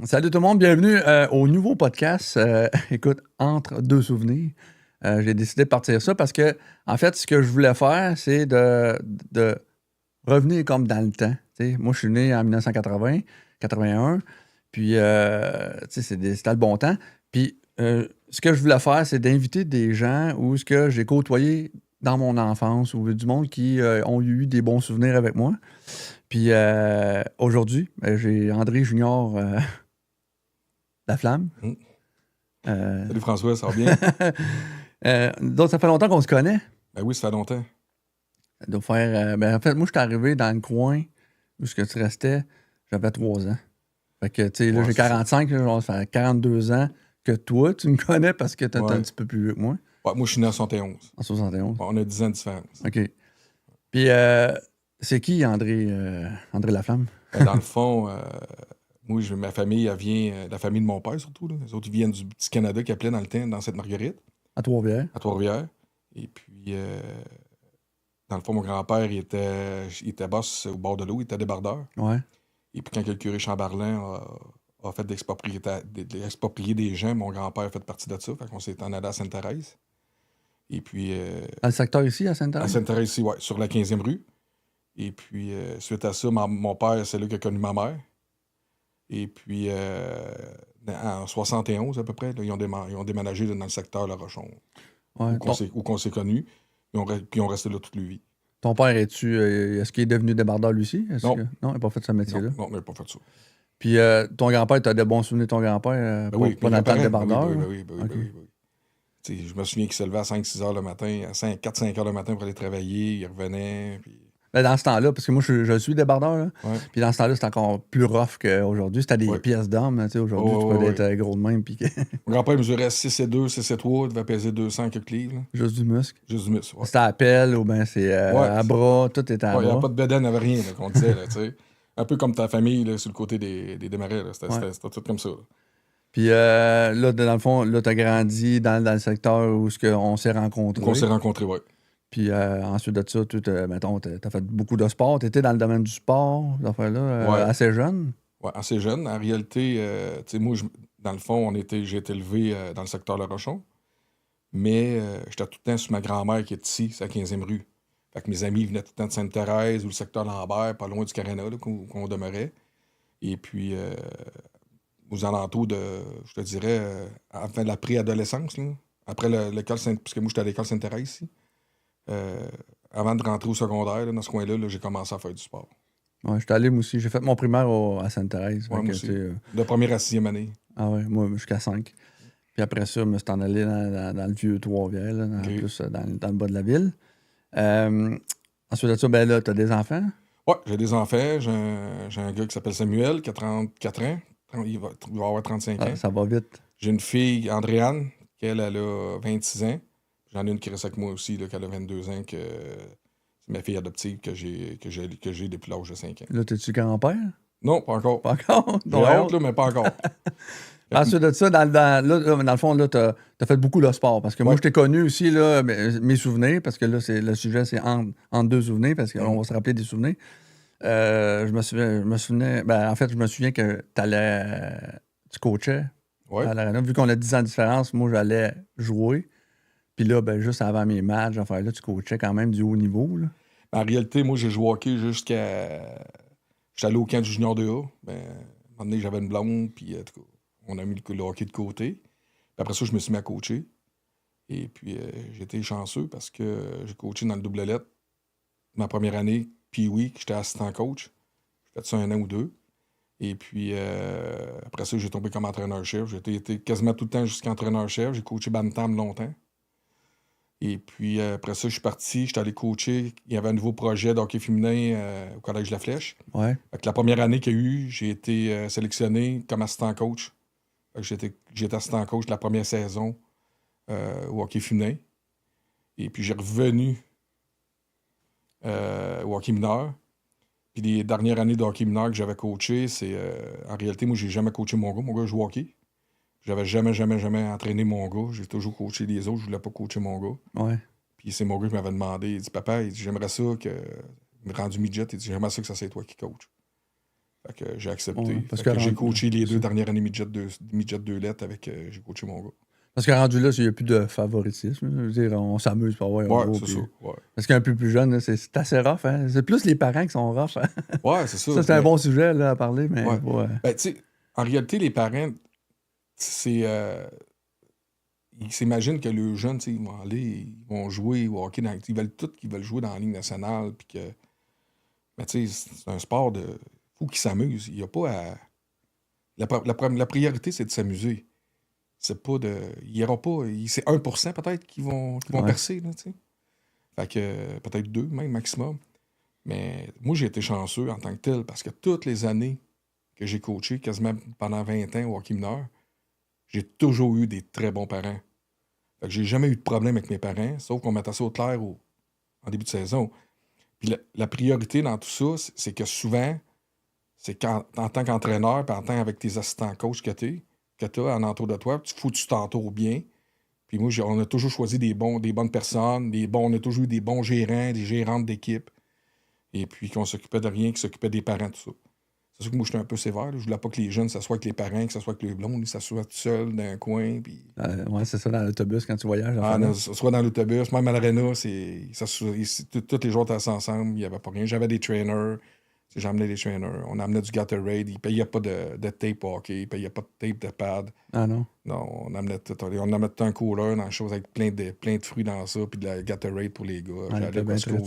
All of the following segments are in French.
Salut tout le monde, bienvenue au nouveau podcast. Écoute, Entre deux souvenirs. J'ai décidé de partir ça parce que, en fait, ce que je voulais faire, c'est de revenir comme dans le temps. T'sais, moi, je suis né en 1980, 81, puis c'était le bon temps. Puis ce que je voulais faire, c'est d'inviter des gens où ce que j'ai côtoyé dans mon enfance ou du monde qui ont eu des bons souvenirs avec moi. Puis aujourd'hui, j'ai André Junior Laflamme. Mm. Euh, Salut François, ça va bien? donc, ça fait longtemps qu'on se connaît. Ben oui, ça fait longtemps. De faire, en fait, moi, je suis arrivé dans le coin où ce que tu restais, j'avais 3 ans. Fait que, tu sais, là, Ouais, j'ai c'est ça. 45, là, genre, ça fait 42 ans que toi, tu me connais parce que tu es un Ouais. petit peu plus vieux que moi, Ouais, moi, je suis né en 71. en 71. On a 10 ans de différence. OK. Puis, c'est qui André Laflamme? Ben, dans le fond, moi, ma famille, elle vient de la famille de mon père, surtout. Là. Les autres, ils viennent du petit Canada qui appelait dans le temps, dans Sainte-Marguerite, À Trois-Rivières. à Trois-Rivières. Et puis, dans le fond, mon grand-père, il était boss au bord de l'eau, il était débardeur. Ouais. Et puis, quand le curé Chamberlain a fait d'exproprier des gens, mon grand-père a fait partie de ça. Fait qu'on s'est en allé à Sainte-Thérèse. Et puis, Dans le secteur ici, à à Sainte-Thérèse? Sainte-Thérèse, ici, ouais, sur la 15e rue. Et puis, suite à ça, mon père, c'est là qu'il a connu ma mère. Et puis, en 71 à peu près, là, ils ont déménagé là, dans le secteur La Rochon, Ouais. où qu'on s'est connus. Puis ils ont resté là toute leur vie. Ton père, est-ce qu'il est devenu débardeur lui aussi? Non. Non, il n'a pas fait ce métier-là. Non, on n'a pas fait ça. Puis ton grand-père, tu as de bons souvenirs de ton grand-père? Ben oui, Pas dans le temps de débardeur? oui. Ok. Tu sais, je me souviens qu'il se levait à 5-6 heures le matin, à 4-5 heures le matin pour aller travailler, il revenait. Puis... Ben, dans ce temps-là, parce que moi, je suis débardeur, là. Ouais. Puis dans ce temps-là, c'est encore plus rough qu'aujourd'hui. C'était des Ouais. pièces d'homme. Tu sais, aujourd'hui, tu peux être gros de même. Puis Mon grand-père mesurait 6'2", 6'3", il devait peser 200 quelques livres. Là. juste du muscle. Juste du muscle, ouais. C'était à pelle ou bien c'est à bras. Tout était à Ouais, il n'y avait bras. pas de bedaine, il n'y avait rien, là, qu'on disait, là, tu sais. Un peu comme ta famille, là, sur le côté des Desmarais, là. C'était tout comme ça, là. Puis là, dans le fond, là, tu as grandi dans le secteur où on s'est rencontrés. On s'est rencontrés, ouais. Puis ensuite de ça, mettons, t'as fait beaucoup de sport. T'étais dans le domaine du sport, ces affaires-là, Ouais. assez jeune. Ouais, assez jeune. En réalité, tu sais, moi, dans le fond, j'ai été élevé dans le secteur Le Rochon, mais j'étais tout le temps sur ma grand-mère qui est ici, c'est la 15e rue. Fait que mes amis venaient tout le temps de Sainte-Thérèse ou le secteur Lambert, pas loin du Carena, là, qu'on demeurait. Et puis, aux alentours de, je te dirais, avant la préadolescence, là, après l'école Sainte... Parce que moi, j'étais à l'école Sainte-Thérèse ici. Avant de rentrer au secondaire, là, dans ce coin-là, là, j'ai commencé à faire du sport. Ouais, j'étais allé, moi aussi. J'ai fait mon primaire à Sainte-Thérèse. Ouais, Fait moi que, aussi. tu sais, De première à 6e année. ah ouais, moi, jusqu'à 5. Puis après ça, je me suis en allé dans le vieux Trois-Rivières, là, Ok. plus dans le bas de la ville. Ensuite de ça, ben là, t'as des enfants? Ouais, j'ai des enfants. J'ai un gars qui s'appelle Samuel, qui a 34 ans. Il va avoir 35 ans. Ça va vite. J'ai une fille, Andréane, qui elle a 26 ans. J'en ai une qui reste avec moi aussi, là, qui a 22 ans, que c'est ma fille adoptive que j'ai depuis l'âge de 5 ans. Là, t'es-tu grand-père? Non, pas encore. Pas encore? J'ai hâte, là, mais pas encore. Ensuite de ça, dans le fond, là, t'as fait beaucoup de sport. Parce que moi, Ouais. je t'ai connu aussi, là, mes souvenirs, parce que là, le sujet, c'est entre deux souvenirs, parce qu'on va se rappeler des souvenirs. Je me souvenais, ben, en fait, je me souviens que tu coachais Ouais. à l'Arena. Vu qu'on a 10 ans de différence, moi, j'allais jouer. Puis là, ben, juste avant mes matchs, enfin, là, tu coachais quand même du haut niveau, là. En réalité, moi, j'ai joué au hockey jusqu'à... J'étais allé au camp du junior 2A. Ben, à un moment donné, j'avais une blonde, puis en tout cas, on a mis le hockey de côté. Puis après ça, je me suis mis à coacher. Et puis, j'ai été chanceux parce que j'ai coaché dans le double lettre ma première année, puis oui, j'étais assistant coach. J'ai fait ça 1 an ou 2. Et puis, après ça, j'ai tombé comme entraîneur-chef. J'ai été quasiment tout le temps jusqu'entraîneur-chef. J'ai coaché Bantam longtemps. Et puis, après ça, je suis parti. J'étais allé coacher. Il y avait un nouveau projet de hockey féminin au Collège La Flèche. Ouais. Fait que la première année qu'il y a eu, j'ai été sélectionné comme assistant coach. Fait que j'étais assistant coach la première saison au hockey féminin. Et puis, j'ai revenu au hockey mineur. Puis les dernières années de hockey mineur que j'avais coaché, c'est... en réalité, moi, j'ai jamais coaché mon gars. Mon gars joue au hockey. J'avais jamais entraîné mon gars. J'ai toujours coaché les autres. Je voulais pas coacher mon gars. Ouais. Puis c'est mon gars qui m'avait demandé. Il dit, papa, il dit, j'aimerais ça que... Rendu midget, il dit, j'aimerais ça que ça c'est toi qui coach. Fait que j'ai accepté. Ouais, parce Fait que j'ai rendu- coaché les 2 dernières années midget 2 lettres avec... j'ai coaché mon gars. Parce que rendu là, il n'y a plus de favoritisme. Je veux dire, on s'amuse pour avoir un Ouais, gros. c'est Puis... ça. Ouais, Parce qu'un peu plus jeune, là, c'est assez rough. Hein? C'est plus les parents qui sont rough. Hein? ouais c'est ça. Ça, c'est un bon sujet là, à parler, mais Ouais. ouais. Ben, tu sais, en réalité, les parents, c'est... ils s'imaginent que les jeunes, tu sais, ils vont aller, ils vont jouer au hockey. Ils veulent tous qu'ils veulent jouer dans la Ligue nationale. Puis que... Mais tu sais, c'est un sport de... faut qu'ils s'amusent. Il n'y a pas à... La priorité, c'est de s'amuser. C'est pas de... Il y aura pas... C'est 1% peut-être qui vont Ouais. percer, là, tu sais. Fait que peut-être 2 même maximum. Mais moi, j'ai été chanceux en tant que tel parce que toutes les années que j'ai coaché, quasiment pendant 20 ans au hockey mineur, j'ai toujours eu des très bons parents. Fait que j'ai jamais eu de problème avec mes parents, sauf qu'on mettait ça au clair en début de saison. Puis la priorité dans tout ça, c'est que souvent, c'est qu'en tant qu'entraîneur, puis en tant avec tes assistants coach que tu as en entour de toi, il faut que tu t'entoures bien. Puis moi, on a toujours choisi des bonnes personnes, on a toujours eu des bons gérants, des gérantes d'équipe. Et puis qu'on s'occupait de rien, qui s'occupait des parents, tout ça. C'est sûr que moi, j'étais un peu sévère. Là. Je voulais pas que les jeunes s'assoient avec les parents, que s'assoient avec les blondes, ils s'assoient tout seuls dans un coin. Puis... Ouais, c'est ça, dans l'autobus, quand tu voyages. soit dans l'autobus, même à l'aréna, tous les joueurs étaient assis ensemble, il n'y avait pas rien. J'avais des trainers, j'emmenais des trainers. On amenait du Gatorade, ils ne payaient pas de tape hockey, ils ne payaient pas de tape de pad. Ah non? Non, on amenait tout un cooler dans la chose avec plein de fruits dans ça, puis de la Gatorade pour les gars. Ah, J'allais au Costco.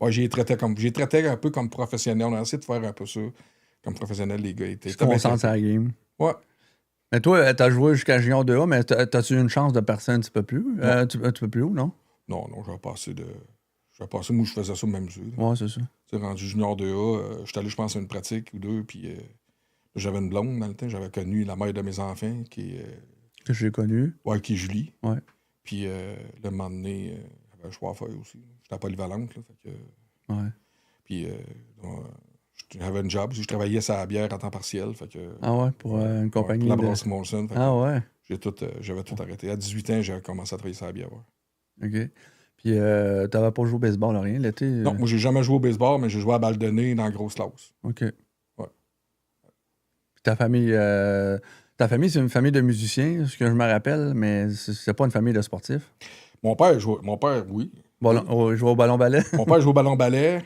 J'ai traité un peu comme professionnel. On a essayé de faire un peu ça comme professionnel, les gars. Tu te concentres à la game. Ouais. Mais toi, t'as joué jusqu'à Junior 2A, mais t'as-tu eu une chance de percer un petit peu plus? Un petit peu plus haut, non? Non, j'avais passé moi, je faisais ça même jeu. Ouais, c'est ça. Tu sais, rendu Junior 2A, j'étais allé, je pense, à une pratique ou deux, puis j'avais une blonde dans le temps. J'avais connu la mère de mes enfants, que j'ai connu. Ouais, qui est Julie. Ouais. Puis le moment donné, j'avais un choix à faire aussi. J'étais polyvalente, là, fait que... Ouais. Puis j'avais une job. Je travaillais à la bière à temps partiel. Fait que, Ah ouais, pour une compagnie. La brasserie Molson. Ah ouais. J'avais tout arrêté. À 18 ans, j'ai commencé à travailler sur la bière. Ouais. OK. Puis t'avais pas joué au baseball, rien, l'été? Non, moi, j'ai jamais joué au baseball, mais j'ai joué à balle de nez dans la grosse classe. OK. Ouais. Puis ta famille, c'est une famille de musiciens, ce que je me rappelle, mais c'est pas une famille de sportifs. Mon père, oui. Il jouait au ballon-ballet. Mon père jouait au ballon-ballet,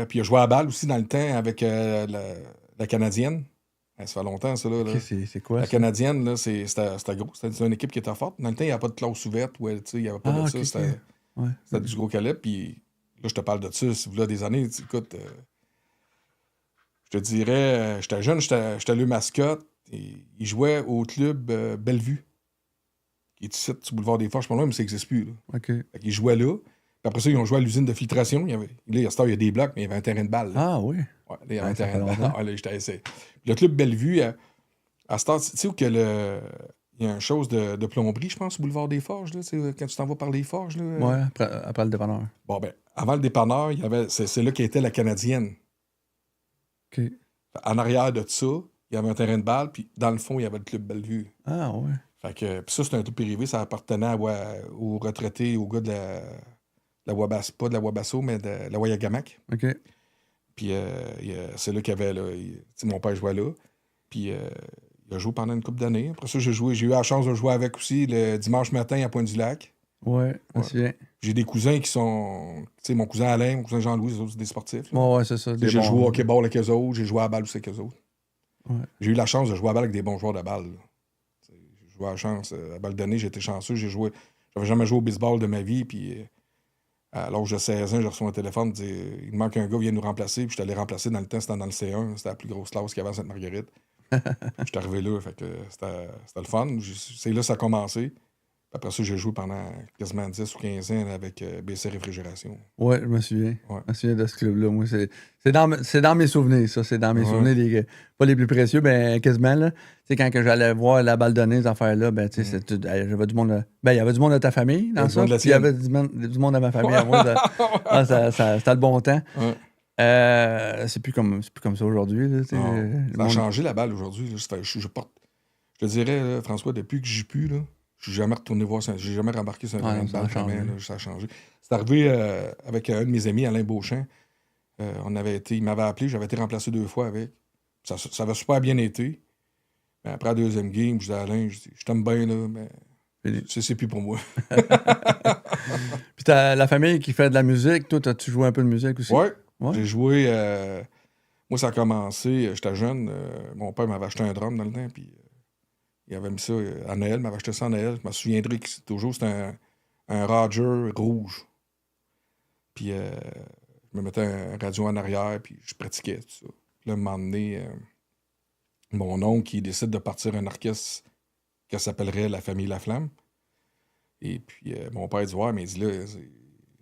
puis il a joué à la balle aussi dans le temps avec la Canadienne. Ça fait longtemps, ça. Là. Okay, c'est quoi, la ça? Canadienne, là, c'était gros. C'était une équipe qui était forte. Dans le temps, il n'y avait pas de classe ouverte. Il n'y avait pas de ça. C'était du gros calibre. Puis là, je te parle de ça. Si vous avez des années, écoute, je te dirais, j'étais jeune, j'étais le mascotte. Et il jouait au club Bellevue, qui est ici, sur le boulevard des Forges, mais ça n'existe plus. Là. OK. Il jouait là. Puis après ça, ils ont joué à l'usine de filtration. Là, il y a des blocs, mais il y avait un terrain de balle. Là. Ah oui. Ouais, là, il y avait un terrain de balle. Là, j'étais essayé. Le club Bellevue, à Star, tu sais où il y a une chose de plomberie, je pense, au boulevard des Forges, là, quand tu t'en vas par les Forges. Là, ouais, après le dépanneur. Bon, ben, avant le dépanneur, c'est là qu'était la Canadienne. OK. En arrière de ça, il y avait un terrain de balle, puis dans le fond, il y avait le club Bellevue. Ah ouais. Fait que, puis ça, c'était un truc privé, ça appartenait aux retraités, aux gars de la Wabasso, pas de la Wabasso, mais de la Wayagamac. OK. Puis c'est là qu'il y avait, là, mon père jouait là. Puis il a joué pendant une couple d'années. Après ça, j'ai eu la chance de jouer avec aussi le dimanche matin à Pointe-du-Lac. Ouais, c'est bien. J'ai des cousins qui sont, tu sais, mon cousin Alain, mon cousin Jean-Louis, les autres, c'est des sportifs. Là. Ouais, c'est ça. J'ai joué au hockey-ball avec eux autres, j'ai joué à la balle aussi avec eux autres. Ouais. J'ai eu la chance de jouer à la balle avec des bons joueurs de balle. J'ai joué à la chance. À balle donnée, j'ai été chanceux. J'avais jamais joué au baseball de ma vie. Puis à l'âge de 16 ans, j'ai reçu un téléphone. Il me manque un gars, viens nous remplacer. Puis je suis allé remplacer dans le temps, c'était dans le C1. C'était la plus grosse classe qu'il y avait à Sainte-Marguerite. Je suis arrivé là, fait que c'était le fun. C'est là que ça a commencé. Après ça, j'ai joué pendant quasiment 10 ou 15 ans avec BC Réfrigération. Ouais, je me souviens. Ouais. Je me souviens de ce club-là. Moi, c'est dans mes souvenirs, ça. C'est dans mes souvenirs, pas les plus précieux, mais quasiment, là. Tu sais, quand que j'allais voir la balle donnée, ces affaires-là, ben, tu sais, j'avais du monde. Il y avait du monde de ta famille dans ça. Puis il y avait du monde de ma famille à moi. C'était le bon temps. Ouais. C'est plus comme ça aujourd'hui. Là, ça a changé la balle aujourd'hui. Je te dirais, là, François, depuis que j'y plus, là, je suis jamais retourné voir ça. J'ai jamais rembarqué sur un terrain de balle jamais. Là, ça a changé. C'est arrivé avec un de mes amis, Alain Beauchamp. Il m'avait appelé, j'avais été remplacé 2 fois avec. Ça avait super bien été. Mais après la deuxième game, je dis à Alain, je t'aime bien, là, mais c'est plus pour moi. Puis t'as la famille qui fait de la musique. Toi, as-tu joué un peu de musique aussi? Ouais. Ouais. J'ai joué. Moi, ça a commencé. J'étais jeune. Mon père m'avait acheté un drum dans le temps. Puis il avait mis ça à Noël. Il m'avait acheté ça à Noël. Je me souviendrai que toujours, c'était un Roger rouge. Puis je me mettais un radio en arrière. Puis je pratiquais tout ça. Puis là, un moment donné, mon oncle, il décide de partir un orchestre qui s'appellerait La Famille Laflamme. Et puis mon père dit, ouais, mais il dit là,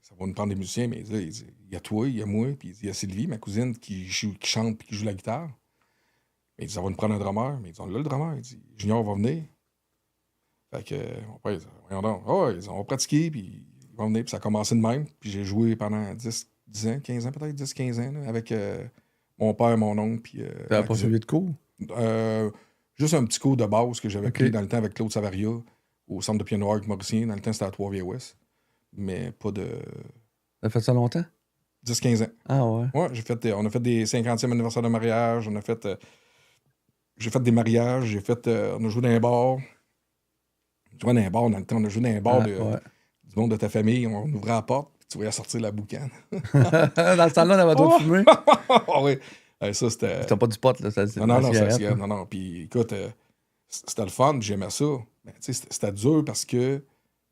ça va nous prendre des musiciens, mais là, il dit, il y a toi, il y a moi, puis il y a Sylvie, ma cousine, qui chante et qui joue la guitare. Mais il dit, ça va nous prendre un drummer. Mais ils dit, on l'a le drummer. Il dit, Junior va venir. Fait que mon père, il dit, voyons donc. Oh, ils ont pratiqué, puis ils vont venir, puis ça a commencé de même. Puis j'ai joué pendant 10 ans, 15 ans, peut-être 10-15 ans, là, avec mon père, mon oncle, puis T'as pas suivi de cours? Juste un petit cours de base que j'avais pris dans le temps avec Claude Savaria au centre de piano avec Mauricien. Dans le temps, c'était à Trois-Rivières-Ouest. Mais pas de. T'as fait ça longtemps? 10-15 ans. Ah ouais? Ouais, on a fait des 50e anniversaires de mariage. J'ai fait des mariages. On a joué dans un bar. Tu vois, dans un bar, dans le temps, on a joué dans un bar du monde de ta famille. On ouvrait la porte, puis tu voyais sortir la boucane. Dans ce temps-là, on avait d'autres fumées. Ah oui. Ça, c'était. C'était pas du pot, là. Non, c'est la cigarette. Non. Puis écoute, c'était le fun, puis j'aimais ça. Mais tu sais, c'était dur parce que.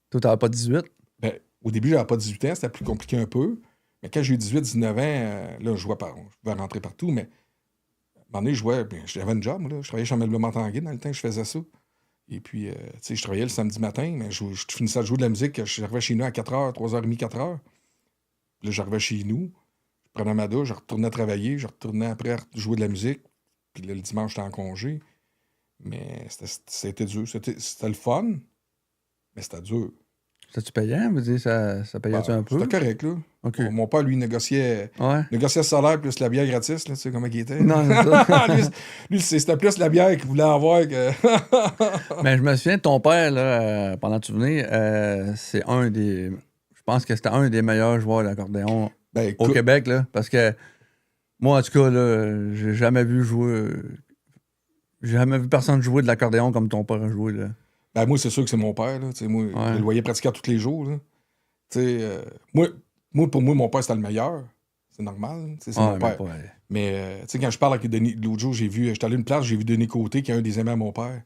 Toi, t'avais pas 18? Ben, au début, j'avais pas 18 ans, c'était plus compliqué un peu. Mais quand j'ai eu 18-19 ans, là, je pouvais rentrer partout, mais à un moment donné, je jouais, j'avais une job, là. Je travaillais chez Ameublement Tanguay dans le temps que je faisais ça. Et puis, tu sais, je travaillais le samedi matin, mais je finissais de jouer de la musique, j'arrivais chez nous à 4h, 3h30, 4h. Là, j'arrivais chez nous, je prenais ma douche, je retournais travailler, je retournais après jouer de la musique. Puis là, le dimanche, j'étais en congé. Mais c'était dur. C'était le fun, mais c'était dur. C'était-tu payant? Vous dites, ça payait-tu un peu? C'était correct, là. Okay. Mon père, lui, négociait le salaire plus la bière gratis, là, tu sais comment il était. Non, c'est ça. lui, c'était plus la bière qu'il voulait avoir que... Mais je me souviens de ton père, là, pendant que tu venais, c'est un des... Je pense que c'était un des meilleurs joueurs d'accordéon au Québec, là, parce que moi, en tout cas, là, j'ai jamais vu personne jouer de l'accordéon comme ton père a joué, là. Ben, moi, c'est sûr que c'est mon père, là. Moi, je le voyais pratiquer tous les jours, là. Pour moi, mon père, c'était le meilleur. C'est normal, c'est mon père. Mais, quand je parle avec Denis, l'autre jour, j'étais allé à une place, j'ai vu Denis Côté, qui est un des amis à mon père.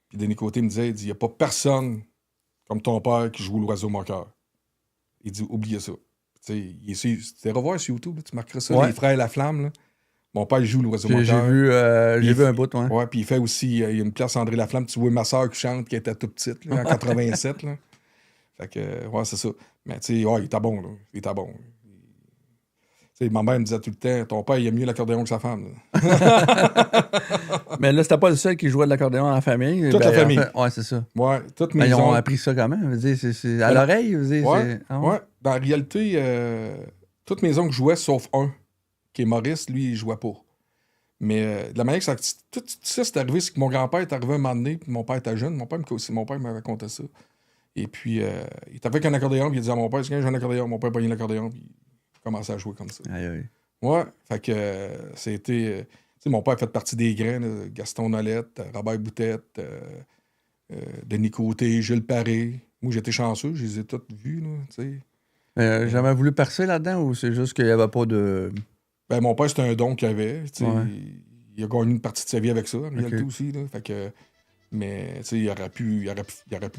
Puis Denis Côté me disait, il dit, il n'y a pas personne comme ton père qui joue l'oiseau moqueur. Il dit, oubliez ça. Tu revoir sur YouTube, là, tu marqueras ça, les frères Laflamme, là. Mon père, il joue l'oiseau moqueur. J'ai vu un bout, ouais. Ouais, puis il fait aussi, il y a une place André Laflamme, tu vois ma soeur qui chante, qui était toute petite, là, en 87, là. Fait que, ouais, c'est ça. Mais, tu sais, ouais, il était bon, là. Il était bon. Tu sais, ma mère me disait tout le temps, ton père, il aime mieux l'accordéon que sa femme, là. Mais là, c'était pas le seul qui jouait de l'accordéon en famille. Toute la famille. Ouais, c'est ça. Ouais, toutes mes ils ont appris ça comment? C'est à l'oreille? Ouais. Dans la réalité, toutes mes oncles jouaient, sauf un, qui est Maurice, lui, il jouait pas. Mais de la manière que ça... Tout ça, c'est arrivé, c'est que mon grand-père est arrivé un moment donné, puis mon père était jeune. Mon père m'avait raconté ça. Et puis, il était avec un accordéon, puis il disait à mon père, c'est quand j'ai un accordéon, mon père prenait l'accordéon, puis il commençait à jouer comme ça. Aïe, aïe. Ouais, fait que c'était... tu sais, mon père a fait partie des grands, là, Gaston Nolette, Robert Boutette, Denis Côté, Jules Paré. Moi, j'étais chanceux, je les ai tous vus, là, tu sais. Jamais voulu percer là-dedans, ou c'est juste qu'il n'y avait pas de... Ben, mon père, c'était un don qu'il avait. Il a gagné une partie de sa vie avec ça, en réalité aussi. Là. Fait que, mais il aurait pu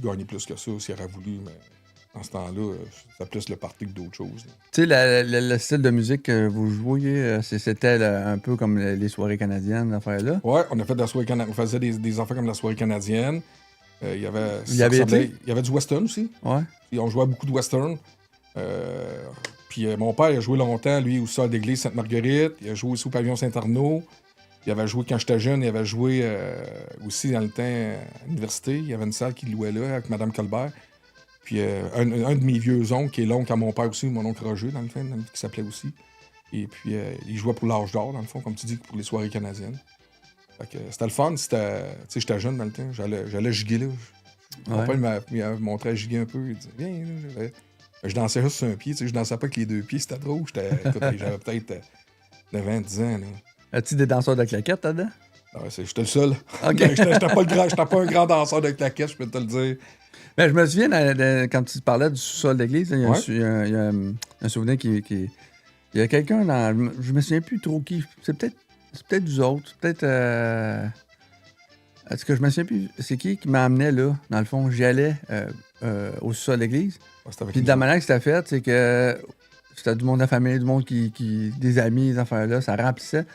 gagner plus que ça s'il aurait voulu. Mais en ce temps-là, c'était plus le party que d'autres choses. Tu sais, le style de musique que vous jouiez, c'était un peu comme les soirées canadiennes, l'affaire-là? Ouais, on a fait de la soirée canadienne. On faisait des affaires comme la soirée canadienne. Il y avait du western aussi. Ouais. Et on jouait beaucoup de western. Puis mon père, il a joué longtemps, lui, au Sol d'église Sainte-Marguerite. Il a joué aussi au Pavillon Saint-Arnaud. Il avait joué quand j'étais jeune. Il avait joué aussi dans le temps à l'université. Il y avait une salle qui louait là avec Mme Colbert. Puis un de mes vieux oncles, qui est l'oncle à mon père aussi, mon oncle Roger, dans le fond, qui s'appelait aussi. Et puis il jouait pour l'Âge d'or, dans le fond, comme tu dis, pour les soirées canadiennes. Fait que c'était le fun. Tu sais, j'étais jeune dans le temps. J'allais giguer là. Mon père m'a montré à giguer un peu. Il dit, viens, là, je dansais juste sur un pied, tu sais, je dansais pas avec les deux pieds, c'était drôle. J'avais peut-être 9 ans, 10 ans. Là. As-tu des danseurs de claquettes là-dedans? Ouais, j'étais le seul. OK. J'étais pas un grand danseur de claquettes, je peux te le dire. Ben, je me souviens, quand tu parlais du sous-sol d'église, il y a, Ouais. il y a un souvenir qui... Il y a quelqu'un dans... Je me souviens plus trop qui. C'est peut-être vous autres. Peut-être... Est-ce que je me souviens plus? C'est qui m'amenait là, dans le fond? J'y allais au sous-sol d'église. Ouais, c'était avec Puis de nous la autres. manière que c'était fait, c'est que c'était du monde de la famille, du monde des amis, des affaires-là. Ça remplissait.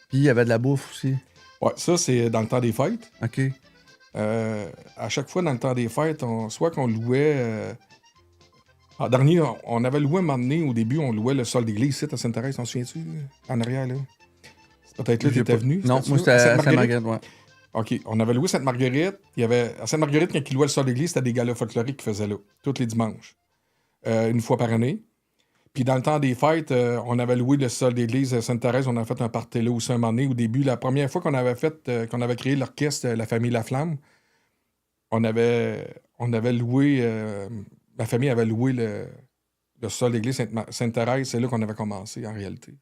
Puis il y avait de la bouffe aussi. Ouais, ça, c'est dans le temps des fêtes. OK. À chaque fois, dans le temps des fêtes, soit qu'on louait... En dernier, on avait loué un moment donné, au début, on louait le sol d'église ici à Sainte-Thérèse, t'en souviens-tu? En arrière, là. C'est peut-être là que t'étais venu. Non, moi, c'était à Sainte-Marguerite, ouais. OK, on avait loué Sainte-Marguerite. Il y avait... À Sainte-Marguerite, quand ils louaient le sol d'église, c'était des galas folkloriques qu'ils faisaient là, tous les dimanches. Une fois par année. Puis dans le temps des fêtes, on avait loué le sol d'église à Sainte-Thérèse. On a fait un party là aussi un moment donné. Au début, la première fois qu'on avait créé l'orchestre La Famille Laflamme, on avait loué... ma famille avait loué le sol d'église Sainte-Thérèse. C'est là qu'on avait commencé, en réalité.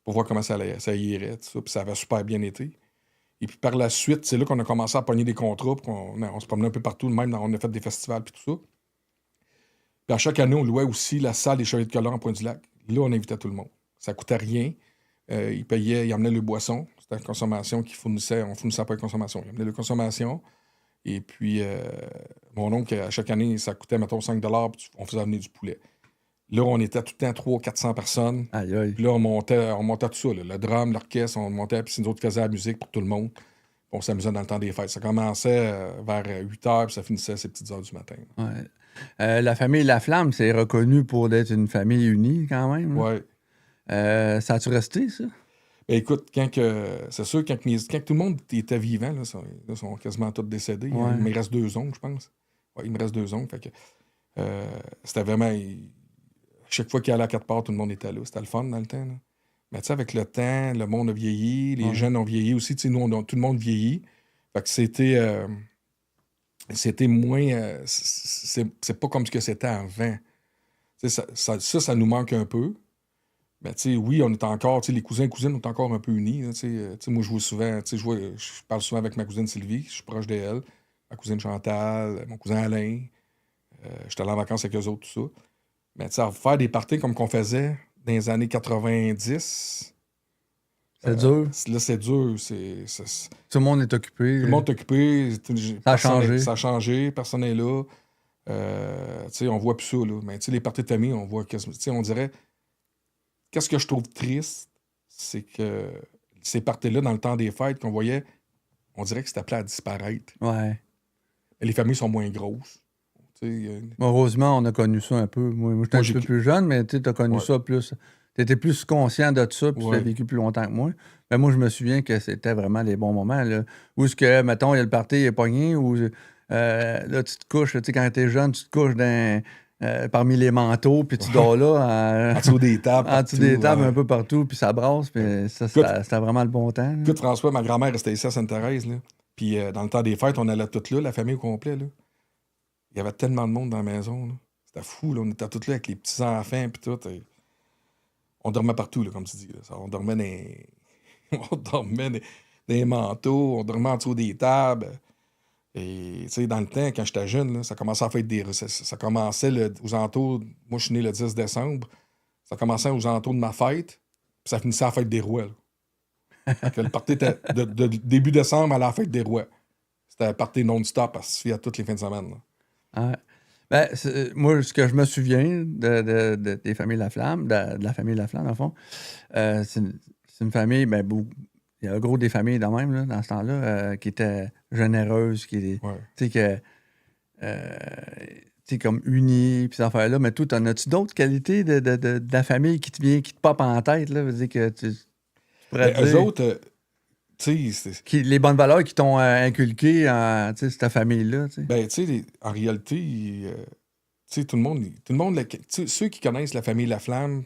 Pour voir comment ça irait, tout ça. Puis ça avait super bien été. Et puis par la suite, c'est là qu'on a commencé à pogner des contrats. Puis on se promenait un peu partout. Même, on a fait des festivals puis tout ça. Puis à chaque année, on louait aussi la salle des Chevaliers de Colère en Pointe-du-Lac. Là, on invitait tout le monde. Ça coûtait rien. Ils payaient, ils amenaient le boisson. C'était la consommation qu'ils fournissaient. On fournissait pas de consommation. Ils amenaient la consommation. Et puis, mon oncle, à chaque année, ça coûtait, mettons, 5 puis on faisait amener du poulet. Là, on était tout le temps 300-400 personnes. Aïe, aïe. Puis là, on montait tout ça. Là. Le drum, l'orchestre, on montait. Puis c'est nous autres qui faisions la musique pour tout le monde. Puis on s'amusait dans le temps des fêtes. Ça commençait vers 8 h, puis ça finissait à ces petites heures du matin. Ouais. La famille Laflamme, c'est reconnu pour être une famille unie, quand même. Là. Ouais. Ça a-tu resté, ça? Ben écoute, c'est sûr, quand tout le monde était vivant, là, ils sont quasiment tous décédés. Ouais. Il me reste 2 oncles, je pense. Ouais, il me reste 2 oncles. Fait que, c'était vraiment... Chaque fois qu'il y allait à quatre parts, tout le monde était là. C'était le fun dans le temps. Là. Mais tu sais, avec le temps, le monde a vieilli, les jeunes ont vieilli aussi. Tu sais, nous, tout le monde vieillit. Fait que c'était moins... c'est pas comme ce que c'était avant. Tu sais, ça nous manque un peu. Mais tu sais, oui, on est encore... Tu sais, les cousins et cousines sont encore un peu unis. Là, tu sais, moi, je vois souvent... Tu sais, je parle souvent avec ma cousine Sylvie, je suis proche d'elle. Ma cousine Chantal, mon cousin Alain. J'étais allé en vacances avec eux autres, tout ça. Mais tu sais, faire des parties comme qu'on faisait dans les années 90... C'est dur. Là, c'est dur. Tout le monde est occupé. Tout le monde est occupé. Ça a changé. Ça a changé. Personne n'est là. Tu sais, on voit plus ça, là. Mais tu sais, les parties de famille, on voit... Tu sais, on dirait... Qu'est-ce que je trouve triste, c'est que ces parties-là, dans le temps des fêtes, qu'on voyait, on dirait que c'était appelé à disparaître. Ouais. Et les familles sont moins grosses. Tu sais, Heureusement, on a connu ça un peu. Moi j'étais un peu plus jeune, mais tu as connu ça plus. Tu étais plus conscient de ça, puis tu l'as vécu plus longtemps que moi. Mais moi, je me souviens que c'était vraiment des bons moments. Là. Où est-ce que, mettons, il y a le party, il est pogné, ou là, tu te couches, tu sais, quand t'es jeune, tu te couches parmi les manteaux, puis tu dors là. En dessous des tables. En dessous des tables, un peu partout, puis ça brasse, puis ça, c'était vraiment le bon temps. Là. Écoute, François, ma grand-mère restait ici à Sainte-Thérèse, là. Puis dans le temps des fêtes, on allait toutes là, la famille au complet, là. Il y avait tellement de monde dans la maison, là. C'était fou, là. On était tous là avec les petits-enfants, puis tout. Et... On dormait partout, là, comme tu dis. Là. On dormait dans les manteaux, on dormait en dessous des tables. Et, tu sais, dans le temps, quand j'étais jeune, là, ça commençait à faire ça commençait aux alentours... Moi, je suis né le 10 décembre. Ça commençait aux alentours de ma fête, puis ça finissait à la fête des rois, là. Fait que le party était de début décembre à la fête des rois. C'était un party non-stop à toutes les fins de semaine, là. Ouais. Ben, moi, ce que je me souviens des familles Laflamme, de la famille Laflamme, en fond, c'est une famille, ben, il y a un gros des familles de même, là, dans ce temps-là, qui étaient généreuses, qui tu sais, comme unies, puis ces affaires-là. Mais toi, t'en as-tu d'autres qualités de la famille qui te popent en tête, là? Veut dire que tu pourrais dire... Eux autres, tu sais... Les bonnes valeurs qui t'ont inculquées en cette famille-là, tu sais. Ben, tu sais, en réalité, tu sais, tout le monde ceux qui connaissent la famille Laflamme,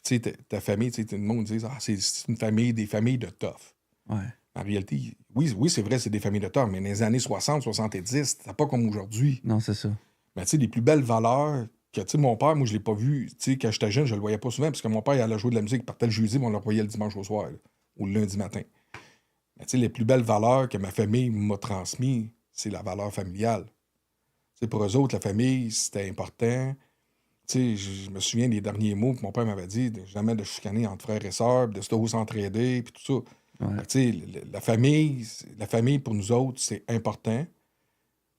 tu sais, ta famille, tu sais, tout le monde dit, c'est une famille, des familles de tough. Ouais. En réalité, oui, c'est vrai, c'est des familles de tough, mais dans les années 60, 70, c'était pas comme aujourd'hui. Non, c'est ça. Mais tu sais, les plus belles valeurs que, tu sais, mon père, moi, je l'ai pas vu, tu sais, quand j'étais jeune, je le voyais pas souvent, parce que mon père, il allait jouer de la musique, il partait le jeudi, mais on le voyait le dimanche au soir, là. ou le lundi matin. Mais tu sais, les plus belles valeurs que ma famille m'a transmises, c'est la valeur familiale. Tu sais, pour eux autres, la famille, c'était important. Tu sais, je me souviens des derniers mots que mon père m'avait dit, jamais de chicaner entre frères et sœurs, de s'entraider, puis tout ça. Ouais. Fait que, tu sais, la famille, pour nous autres, c'est important.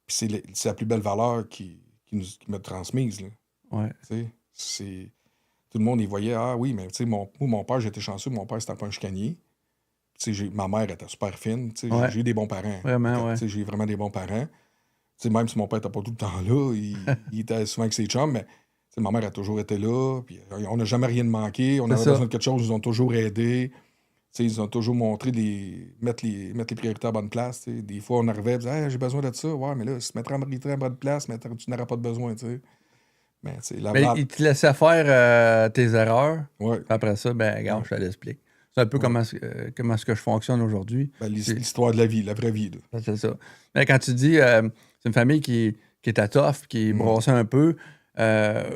Puis c'est la plus belle valeur qui m'a transmise. Là. Ouais. Tu sais, tout le monde y voyait, ah oui, mais tu sais, mon père, j'étais chanceux, mon père, c'était pas un chicanier. Tu sais, ma mère était super fine. Tu sais, Ouais. j'ai eu des bons parents. Vraiment, ouais. Tu sais, j'ai vraiment des bons parents. Tu sais, même si mon père n'était pas tout le temps là, il était souvent avec ses chums, mais tu sais, ma mère a toujours été là. Puis on n'a jamais rien manqué. On C'est avait ça. besoin de quelque chose, ils nous ont toujours aidés. Tu sais, ils ont toujours montré mettre les priorités à bonne place. Tu sais. Des fois, on arrivait et disait, hey, j'ai besoin de ça. Ouais, mais là, se mettre en priorité à bonne place, mais tu n'auras pas de besoin. Tu sais. Mais, tu sais, Mais il te laissait faire tes erreurs. Ouais. Après ça, ben, regarde, je te l'explique. C'est un peu comment est-ce que je fonctionne aujourd'hui. Ben, l'histoire de la vie, la vraie vie. Là. C'est ça. Mais quand tu dis, c'est une famille qui était tough, qui brossait un peu,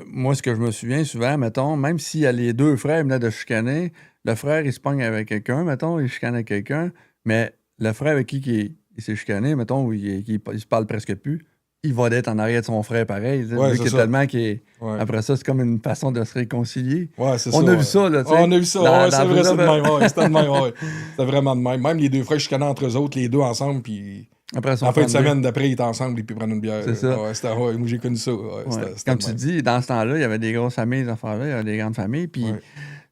moi, ce que je me souviens souvent, mettons, même si les deux frères venaient de chicaner, le frère, il se pogne avec quelqu'un, mettons, il chicane avec quelqu'un, mais le frère avec qui il s'est chicané, mettons, où il se parle presque plus, il va d'être en arrière de son frère pareil. Ouais, lui c'est qui est ça. tellement qui est... Ouais. Après ça, c'est comme une façon de se réconcilier. Ouais, c'est On ça. a vu ça, là, tu sais. On a vu ça, Dans- ouais, c'est dans vrai, c'est de Bruno, même. Ouais, c'était de même, ouais. C'était vraiment de même. Même les deux frères chicanaient entre eux autres, les deux ensemble, puis Après ça, en fin de semaine d'après, ils étaient ensemble et puis prennent une bière. C'est ça. Ouais, moi, j'ai connu ça. Ouais, Ouais. c'était Comme de tu même. dis, dans ce temps-là, il y avait des grosses familles, ces affaires-là, il y avait des grandes familles, puis Ouais.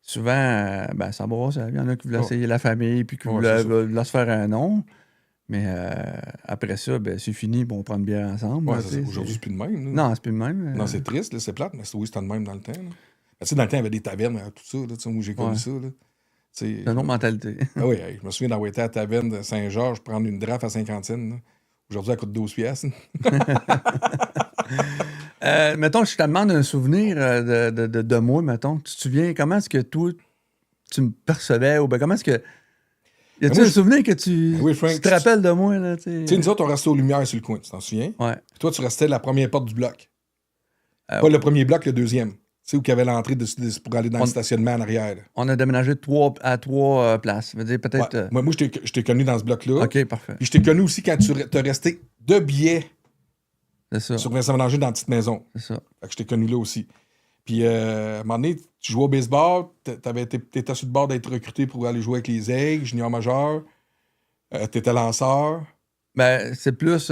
souvent, ben, ça brosse. Il y en a qui voulaient Ouais. essayer la famille, puis qui Ouais, voulaient, c'est ça. voulaient se faire un nom. Mais après ça, ben, c'est fini, puis on prend une bière ensemble. Ouais, là, c'est tu ça. sais, Aujourd'hui, c'est plus de même. Là. Non, c'est plus le même. Non, c'est triste, là, c'est plate, mais oui, c'était de même dans le temps. Là. Ben, tu sais, dans le temps, il y avait des tavernes, tout ça, là, tu sais, où j'ai connu Ouais. ça. Là. C'est une autre mentalité. Ah oui, hey, je me souviens d'avoir été à la taverne de Saint-Georges prendre une draft à 50 cents. Là. Aujourd'hui, elle coûte 12 piastres. Mettons, je te demande un souvenir de moi, mettons. Tu te souviens, comment est-ce que toi, tu me percevais, ou ben comment est-ce que... Y a-tu moi, un souvenir que oui, Frank, tu te rappelles de moi, là, tu sais? Tu sais, nous autres, on restait aux Lumières sur le coin, tu t'en souviens? Ouais. Puis toi, tu restais la première porte du bloc. Pas ouais. le premier bloc, le deuxième. Tu sais, où il y avait l'entrée pour aller dans le stationnement en arrière. Là. On a déménagé à trois places. Ça veut dire peut-être... Ouais. Moi, je t'ai connu dans ce bloc-là. OK, parfait. Puis je t'ai connu aussi quand tu t'es resté de billets C'est ça. sur Vincent Mélanger dans la petite maison. C'est ça. Fait que je t'ai connu là aussi. Puis, à un moment donné, tu jouais au baseball, t'étais sur le bord d'être recruté pour aller jouer avec les Aigles, junior majeur. T'étais lanceur. Ben, c'est plus,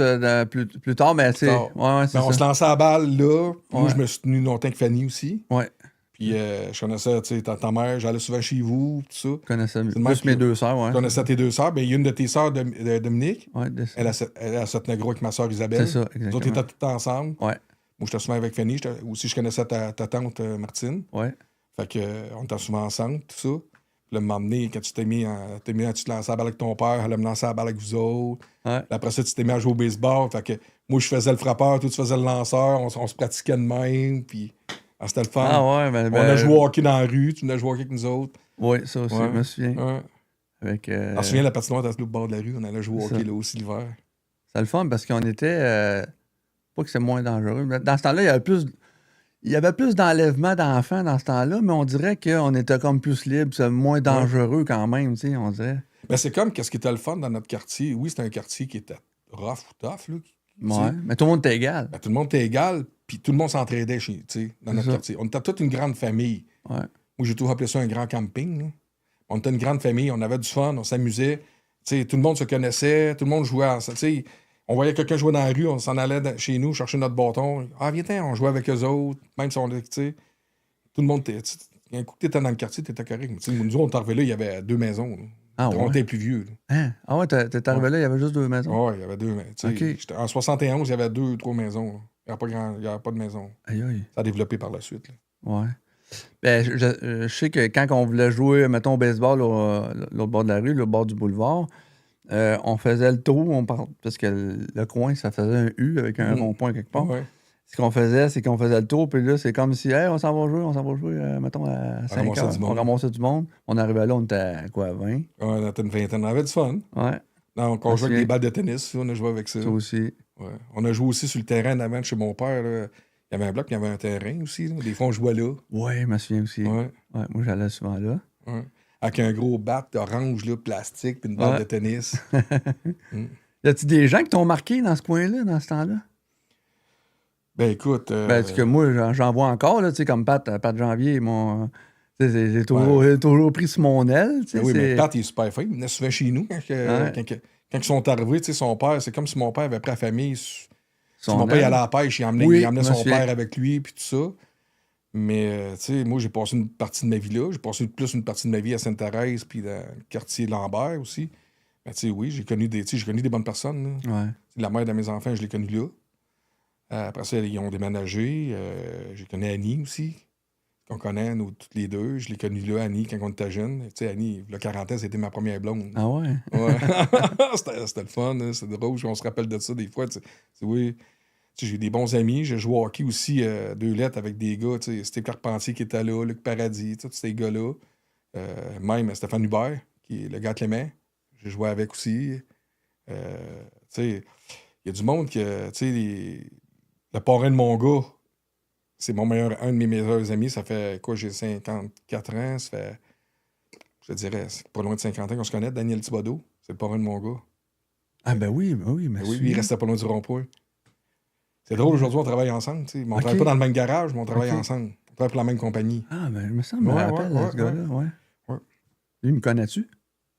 plus tard, mais c'est... tard. Ouais, c'est Ben, on se ça. lançait à la balle là. Puis moi, Ouais. je me suis tenu longtemps avec Fanny aussi. Ouais, Puis je connaissais, tu sais, ta mère, j'allais souvent chez vous, tout ça. je connaissais C'est de même plus que- mes deux sœurs, ouais. Je connaissais tes deux sœurs. Ben, il y a une de tes sœurs, Dominique. Ouais, Elle se tenait gros avec ma sœur Isabelle. c'est ça, Nous autres, exactement. étaient tout ensemble. Ouais, Moi, j'étais souvent avec Fanny. Aussi, je connaissais ta tante Martine. ouais. Fait que, on était souvent ensemble, tout ça. Puis là, m'emmener, quand tu t'es mis tu te lançais à la balle avec ton père, elle me lançait à la balle avec vous autres. Ouais. Puis après ça, tu t'es mis à jouer au baseball. Fait que moi, je faisais le frappeur, toi, tu faisais le lanceur. On se pratiquait de même. Puis c'était le fun. Ah ouais, ben... On a joué au hockey dans la rue. Tu venais jouer au hockey avec nous autres. Ouais, ça aussi, Ouais. je me souviens. Ouais. Avec, Je me souviens, la patinoire était au bord de la rue. On allait jouer au C'est hockey ça. là aussi l'hiver. C'est le fun parce qu'on était... pas que c'est moins dangereux. Mais dans ce temps-là, il y avait plus d'enlèvements d'enfants dans ce temps-là, mais on dirait qu'on était comme plus libre, c'est moins dangereux quand même, tu sais, on dirait. Ben, c'est comme qu'est-ce qui était le fun dans notre quartier. Oui, c'était un quartier qui était rough ou tough. Là, tu sais. Ouais, mais tout le monde était égal. Ben, tout le monde était égal, puis tout le monde s'entraidait dans notre ça. quartier. On était toute une grande famille. Ouais. Moi, j'ai toujours appelé ça un grand camping. Là. On était une grande famille, on avait du fun, on s'amusait. Tu sais, tout le monde se connaissait, tout le monde jouait ensemble. Tu sais, on voyait quelqu'un jouer dans la rue, on s'en allait chez nous chercher notre bâton. Ah, viens, on jouait avec eux autres, même si on était, tu sais. Tout le monde était. Un coup que t'étais dans le quartier, t'étais correct. Mais, tu sais, nous, on est arrivés là, il y avait 2 maisons. Là. Ah On ouais? était plus vieux. Là. Hein? Ah ouais, t'es arrivé là, il y avait juste 2 maisons. Ouais, il y avait 2 maisons. Ok. En 71, il y avait 2 ou 3 maisons. Là. Il n'y avait pas de maison. Aïe, aïe. Ça a développé par la suite. Là. Ouais. Ben, je sais que quand on voulait jouer, mettons, au baseball, l'autre bord de la rue, le bord du boulevard, on faisait le tour, parce que le coin, ça faisait un U avec un rond-point quelque part. Ouais. Ce qu'on faisait, c'est qu'on faisait le tour, puis là, c'est comme si, hey, on s'en va jouer, mettons, à 5 ramassait heures. du monde. On ramassait du monde. On arrivait là, on était à quoi, 20? Ouais, on était une vingtaine. On avait du fun. Ouais, Donc, on jouait avec des balles de tennis. On a joué avec ça. ça aussi. Ouais. On a joué aussi sur le terrain d'avant de chez mon père. Là. Il y avait un bloc, il y avait un terrain aussi. Là. Des fois, on jouait là. Ouais, je me souviens aussi. Ouais. Ouais, moi, j'allais souvent là. Ouais. avec un gros bat orange, là, plastique, puis une balle de tennis. Y a-tu des gens qui t'ont marqué dans ce coin-là, dans ce temps-là? Ben écoute... Parce que moi, j'en vois encore, là, tu sais, comme Pat Janvier, j'ai toujours pris sur mon aile. Ben oui, mais Pat, il est super fin. Il venait souvent chez nous quand ils sont arrivés. Tu sais, son père, c'est comme si mon père avait pris la famille. Mon père, il allait à la pêche, il emmenait son père avec lui, puis tout ça. Mais, tu sais, moi, j'ai passé une partie de ma vie là. J'ai passé plus une partie de ma vie à Sainte-Thérèse, puis dans le quartier Lambert aussi. Ben, tu sais, oui, j'ai connu des bonnes personnes. Là. La mère de mes enfants, je l'ai connue là. Après ça, ils ont déménagé. J'ai connu Annie aussi, qu'on connaît, nous, toutes les deux. Je l'ai connue là, Annie, quand on était jeunes. Tu sais, Annie, le 40 ans, c'était ma première blonde. Ah ouais? Ouais. C'était le fun, hein, c'est drôle. On se rappelle de ça des fois. Oui. J'ai des bons amis. J'ai joué au hockey aussi, 2 lettres avec des gars. Steve Carpentier qui était là, Luc Paradis, tous ces gars-là. Même Stéphane Hubert, qui est le gars Clément. J'ai joué avec aussi. Il y a du monde qui... Le parrain de mon gars, c'est un de mes meilleurs amis. Ça fait quoi, j'ai 54 ans. Ça fait, je dirais, c'est pas loin de 50 ans qu'on se connaît. Daniel Thibodeau, c'est le parrain de mon gars. Ah ben oui, mais oui, il restait pas loin du rond-point. C'est drôle, aujourd'hui, on travaille ensemble. Mais on travaille pas dans le même garage, mais on travaille ensemble. On travaille pour la même compagnie. Ah, ben, il me semble, je me rappelle de ce gars-là. Ouais. Lui, me connais-tu?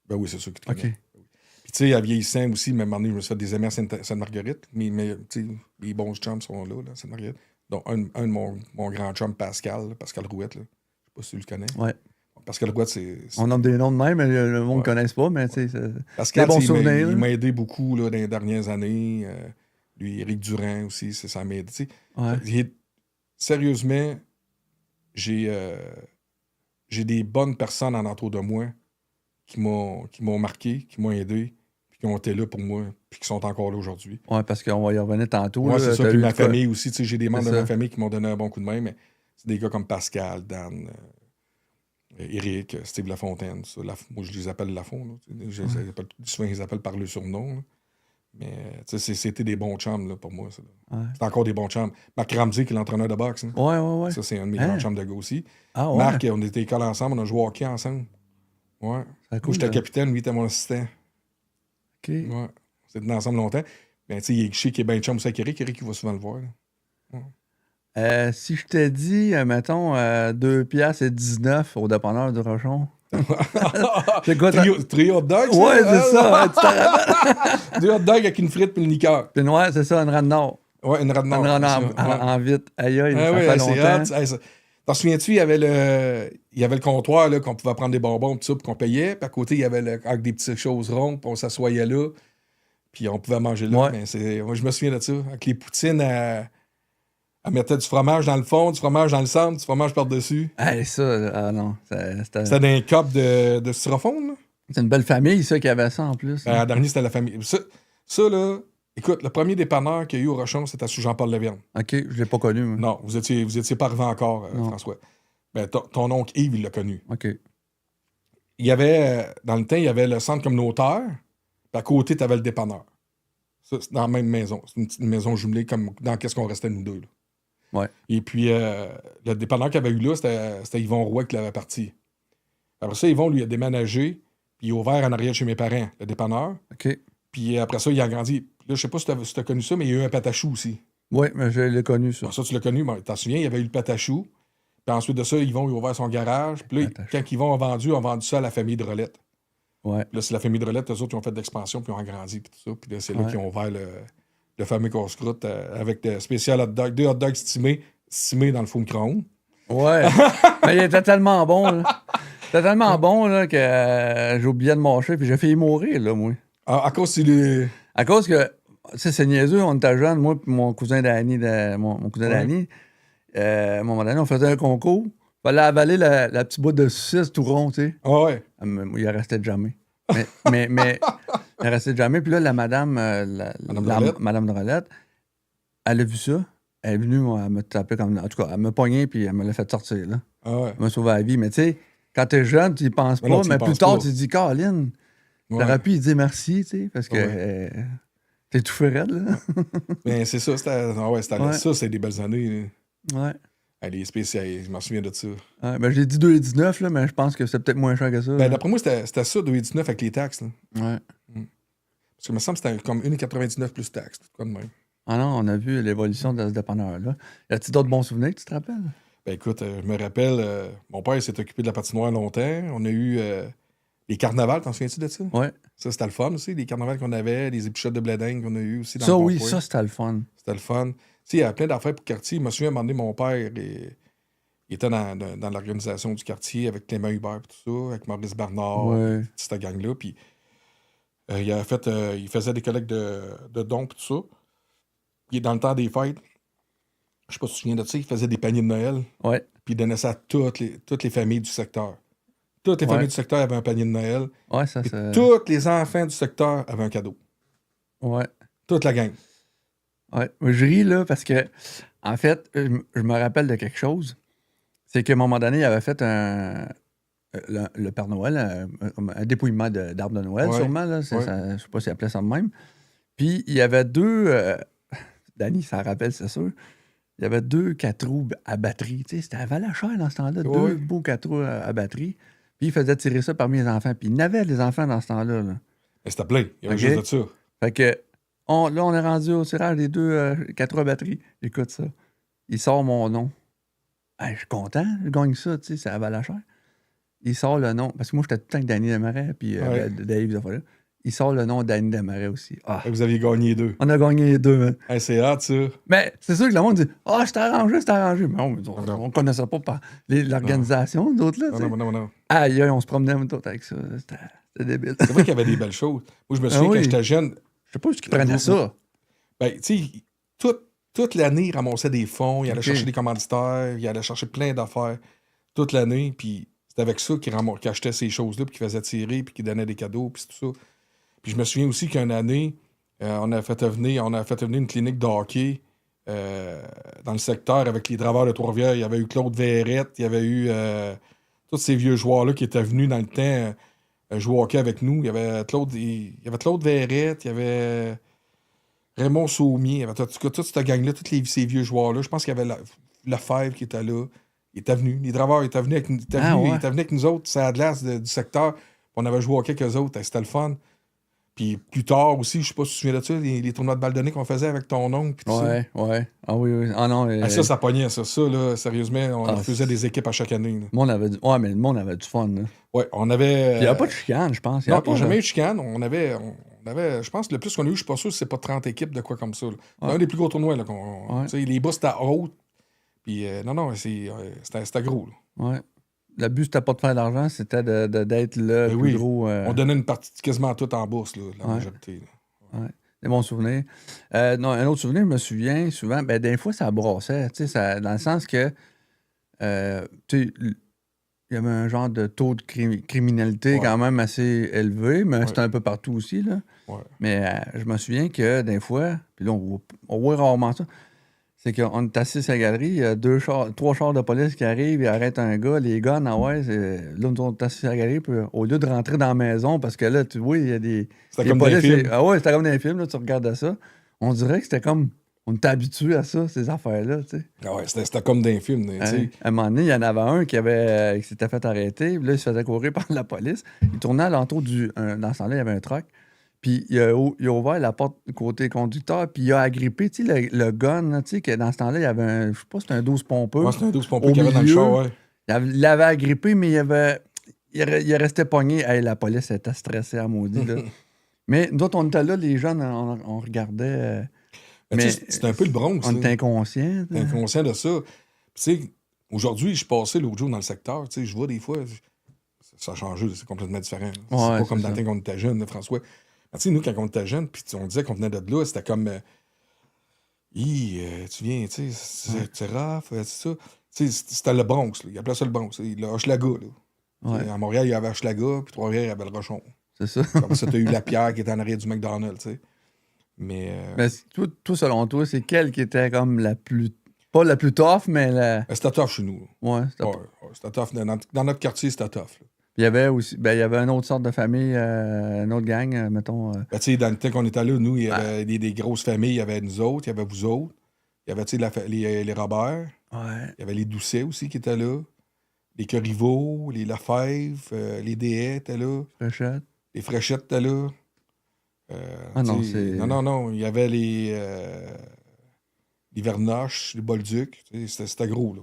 Ben oui, c'est sûr qu'il te connaît. Puis, tu sais, à vieillissant aussi, même année, je me suis fait des amis à Sainte-Marguerite. Mais tu sais, les bons chums sont là, à Sainte-Marguerite. Donc, un de mon grand chum, Pascal Rouette, là. Je sais pas si tu le connais. Ouais. Pascal Rouette, c'est... On nomme des noms de même, mais le monde ne connaisse pas, mais tu sais, Pascal, bons souvenirs. Il m'a aidé beaucoup là, dans les dernières années. Lui, Éric Durand aussi, ça m'a aidé. Sérieusement, j'ai des bonnes personnes en entour de moi qui m'ont marqué, qui m'ont aidé, puis qui ont été là pour moi, puis qui sont encore là aujourd'hui. Oui, parce qu'on va y revenir tantôt. Moi, c'est ça. Puis ma famille aussi. J'ai des membres de ma famille qui m'ont donné un bon coup de main, mais c'est des gars comme Pascal, Dan, Éric, Steve Lafontaine. Ça, moi, je les appelle Lafont. Souvent, ils les appellent par le surnom. Là. Mais c'était des bons chums là, pour moi. Ça, c'est encore des bons chums. Marc Ramsey, qui est l'entraîneur de boxe. Hein. Ouais. Ça, c'est un de mes grands chums de gars aussi. Ah, ouais. Marc, on était école ensemble, on a joué au hockey ensemble. Ouais. Cool, moi, j'étais le capitaine, lui, était mon assistant. OK. Ouais. On s'est tenus ensemble longtemps. Mais tu sais, je sais qu'il est bien chum aussi avec Eric. Eric, il va souvent le voir. Ouais. Si je t'ai dit, mettons, 2,19$ au dépanneur de Rochon. Trio hot dogs? Ouais, c'est ça. Tu t'en rappelles? 2 hot dogs avec une frite puis une liqueur. Puis ouais, c'est ça, une rade nord. Ouais, une rade nord. En vite. Aïe, ça fait longtemps. T'en souviens-tu, il y avait le comptoir là, qu'on pouvait prendre des bonbons, tout ça, puis qu'on payait. Puis à côté, il y avait avec des petites choses rondes, puis on s'assoyait là. Puis on pouvait manger là. Ouais. Mais moi, je me souviens de ça. Avec les poutines, elle mettait du fromage dans le fond, du fromage dans le centre, du fromage par-dessus. Hey, ça, non. C'était dans un cup de styrofoam, là. C'est une belle famille, ça, qui avait ça en plus. À dernier, c'était la famille. Ça, là, écoute, le premier dépanneur qu'il y a eu au Rochon, c'était sous Jean-Paul Levierne. OK, je l'ai pas connu. Moi. Non, vous étiez pas arrivé encore, François. Ben, ton oncle Yves, il l'a connu. OK. Il y avait, dans le temps, il y avait le centre communautaire, puis à côté, tu avais le dépanneur. Ça, c'est dans la même maison. C'est une petite maison jumelée, comme dans qu'est-ce qu'on restait, nous deux, là. Ouais. Et puis, le dépanneur qu'il avait eu là, c'était Yvon Roy qui l'avait parti. Après ça, Yvon, lui, a déménagé, puis il a ouvert en arrière chez mes parents, le dépanneur. OK. Puis après ça, il a grandi. Là, je sais pas si tu as connu ça, mais il y a eu un patachou aussi. Oui, mais je l'ai connu, ça. Alors ça, tu l'as connu, mais t'en souviens, il y avait eu le patachou. Puis ensuite de ça, Yvon, il a ouvert son garage. Puis là, quand Yvon a vendu ça à la famille de Rolette. Ouais. Là, c'est la famille de Rolette, eux autres, qui ont fait de l'expansion, puis ils ont agrandi, puis tout ça. Puis là, c'est là qu'ils ont ouvert le fameux casse-croûte avec de spécial hot dog, 2 hot dogs stimés dans le four micro-ondes. Ouais. Mais il était tellement bon, là. C'était tellement bon, là, que j'ai oublié de mâcher, puis j'ai failli mourir, là, moi. À cause que À cause que, tu sais, c'est niaiseux, on était jeunes, moi et mon cousin Danny, mon cousin Danny. À un moment donné, on faisait un concours. Il fallait avaler la petite boîte de saucisse tout rond, tu sais. Ah ouais. Il en restait jamais. Mais il en restait jamais. Puis là, la madame, Madame Drolette, elle a vu ça. Elle est venue, elle me taper comme... En tout cas, elle m'a pogné, puis elle me l'a fait sortir, là. Ah ouais. Elle m'a sauvé la vie. Mais tu sais, quand t'es jeune, tu y penses pas. Mais plus tard, tu te dis, Caroline, t'aurais pu lui dire merci, tu sais, parce que t'es tout fait raide, là. Mais c'est ça, ça, c'est des belles années. Ouais. Les spéciales, je m'en souviens de ça. Ouais, ben, j'ai dit 2,19, là, mais je pense que c'est peut-être moins cher que ça. Ben, d'après moi, c'était ça, 2,19 avec les taxes. Là. Ouais. Parce que il me semble que c'était comme 1,99 plus taxes. Quoi de même. Ah non, on a vu l'évolution de ce dépanneur-là. Y a-t-il d'autres bons souvenirs que tu te rappelles? Ben écoute, je me rappelle, mon père s'est occupé de la patinoire longtemps. On a eu les carnavals, t'en souviens-tu de ça? Ouais. Ça, c'était le fun aussi. Les carnavals qu'on avait, les épichottes de blé d'Inde qu'on a eu aussi dans Ça, le oui, Bon-Point. ça, c'était le fun. C'était le fun. Tu sais, il y a plein d'affaires pour le quartier. Je me souviens, à un moment donné, mon père, il était dans l'organisation du quartier avec Clément Hubert et tout ça, avec Maurice Bernard, Ouais. puis cette gang-là. Puis il faisait des collectes de dons et tout ça. Puis dans le temps des fêtes, je sais pas si tu te souviens de ça, il faisait des paniers de Noël. Ouais. Puis il donnait ça à toutes les familles du secteur. Toutes les familles du secteur avaient un panier de Noël. Ouais, ça, Puis c'est. tous les enfants du secteur avaient un cadeau. Ouais. Toute la gang. Ouais. Je ris, là, parce que, en fait, je me rappelle de quelque chose. C'est qu'à un moment donné, il avait fait le Père Noël, un dépouillement d'arbres de Noël, Ouais. sûrement. Là. Ouais. Je sais pas s'il appelait ça de même. Puis, il y avait deux. Danny, ça rappelle, c'est sûr. Il y avait 2 4 roues à batterie. Tu sais, c'était à Valachère dans ce temps-là. Ouais. 2 beaux 4 roues à batterie. Puis, il faisait tirer ça parmi les enfants. Puis, il y en avait des enfants dans ce temps-là. Là. Mais c'était plein. Il y avait Ok. juste de ça. Fait que, là, on est rendu au tirage des 2 4 roues à batterie. Écoute ça. Il sort mon nom. Hey, je suis content. Je gagne ça, tu sais, c'est à Valachère. Il sort le nom. Parce que moi, j'étais tout le temps avec Danny Desmarais. Puis, Ouais. Dave, ça fait là. Il sort le nom de Danny Desmarais aussi. Ah, Vous aviez gagné 2. on a gagné les 2, man. Hey, c'est hâte, ça. Mais c'est sûr que le monde dit « Ah, je t'ai arrangé, je t'ai arrangé. » Mais on connaissait pas par l'organisation, d'autres là. Non. Aïe, on se promenait d'autres avec ça. C'était débile. C'est vrai qu'il y avait des belles choses. Moi, je me souviens oui. quand j'étais jeune, Je sais pas où ils prenaient ça. ben, tu sais, toute l'année, il ramassait des fonds, il allait chercher des commanditaires, il allait chercher plein d'affaires. Toute l'année, puis c'était avec ça qu'il achetait ces choses-là, puis qu'il faisait tirer, puis qu'il donnait des cadeaux, puis tout ça. Puis je me souviens aussi qu'une année, on a fait venir une clinique de hockey dans le secteur avec les Draveurs de Trois-Rivières. Il y avait eu Claude Verrette, il y avait eu tous ces vieux joueurs-là qui étaient venus dans le temps jouer au hockey avec nous. Il y avait Claude Verrette, il y avait Raymond Saumier, il y avait toute cette gang-là, ces vieux joueurs-là. Je pense qu'il y avait Lefebvre qui était là. Il était venu. Les Draveurs étaient venus avec nous autres, c'est à glace du secteur. On avait joué au hockey avec eux autres. C'était le fun. Puis plus tard aussi, je sais pas si tu te souviens de ça, les tournois de balle donnée qu'on faisait avec ton oncle. Puis tout ça. Ouais. Ah oui. Ah non. Ça pognait, ça. Ça, là, sérieusement, on faisait des équipes à chaque année. Là. Le monde avait mais le monde avait du fun. Là. Ouais, on avait. Il n'y avait pas de chicane, je pense. Non, il n'y a jamais eu de chicane. On avait, je pense, le plus qu'on a eu, je suis pas sûr si c'est pas 30 équipes de quoi comme ça. C'est un des plus gros tournois. Là, les bas, c'était haut. Puis c'était gros. Là. Ouais. Le but, c'était pas de faire d'argent, c'était d'être le plus gros. On donnait une partie quasiment toute en bourse, là, la majorité. Là. Ouais. Des bons souvenirs. Non, un autre souvenir, je me souviens souvent, des fois, ça brassait, dans le sens que, il y avait un genre de taux de criminalité quand même assez élevé, mais c'était un peu partout aussi, là. Ouais. Mais je me souviens que des fois, puis là, on voit rarement ça, c'est qu'on est assis à la galerie, il y a 3 chars de police qui arrivent, ils arrêtent un gars, les gars, là, on est assis à la galerie, puis au lieu de rentrer dans la maison, parce que là, tu vois, il y a des... C'était comme dans les films. Ah ouais, c'était comme dans les films, là, tu regardais ça. On dirait que c'était comme... On était habitué à ça, ces affaires-là, tu sais. Ah ouais, c'était comme dans les films, tu sais. À un moment donné, il y en avait un qui s'était fait arrêter, puis là, il se faisait courir par la police. Il tournait à l'entour dans ce temps-là, il y avait un truck. Puis il a ouvert la porte côté conducteur, puis il a agrippé, tu sais, le gun, tu sais, que dans ce temps-là, il y avait je sais pas, c'était un 12 pompeux. Ouais, c'était un 12 pompeux qu'il y avait dans le char, ouais. Il l'avait agrippé, mais il restait pogné. Hey, la police était stressée à maudit, là. Mais nous autres, on était là, les jeunes, on regardait. Mais c'était un peu le Bronx. On était inconscients. T'es inconscient de ça. Tu sais, aujourd'hui, je passais l'autre jour dans le secteur, tu sais, je vois des fois, ça a changé, c'est complètement différent. C'est pas comme dans le temps qu'on était jeune, François. Tu sais, nous, quand on était jeunes, puis on disait qu'on venait de là, c'était comme. Tu viens, tu sais, c'est rough, c'est ça. Tu sais, c'était le Bronx, là. Il appelait ça le Bronx. Le Hochelaga, là. Ouais. À Montréal, il y avait Hochelaga, puis Trois-Rivières, il y avait le Rochon. C'est ça. Comme ça, t'as eu la pierre qui était en arrière du McDonald's, tu sais. Mais tout selon toi, c'est quelle qui était comme la plus. Pas la plus tough, mais la. C'était tough chez nous. Ouais, c'était tough. Dans notre quartier, c'était tough. Là. Il y avait aussi. Il y avait une autre sorte de famille, une autre gang, mettons. Tu sais, dans le temps qu'on était là, nous, il y avait des grosses familles, il y avait nous autres, il y avait vous autres. Il y avait, tu sais, les Robert. Ouais. Il y avait les Doucet aussi qui étaient là. Les Corriveau, les Lefebvre, les Déhais étaient là. Fréchette. Les Fréchettes étaient là. Ah non, Tu sais, c'est... non. Il y avait les Vernoches, les Bolduc. Tu sais, c'était gros, là.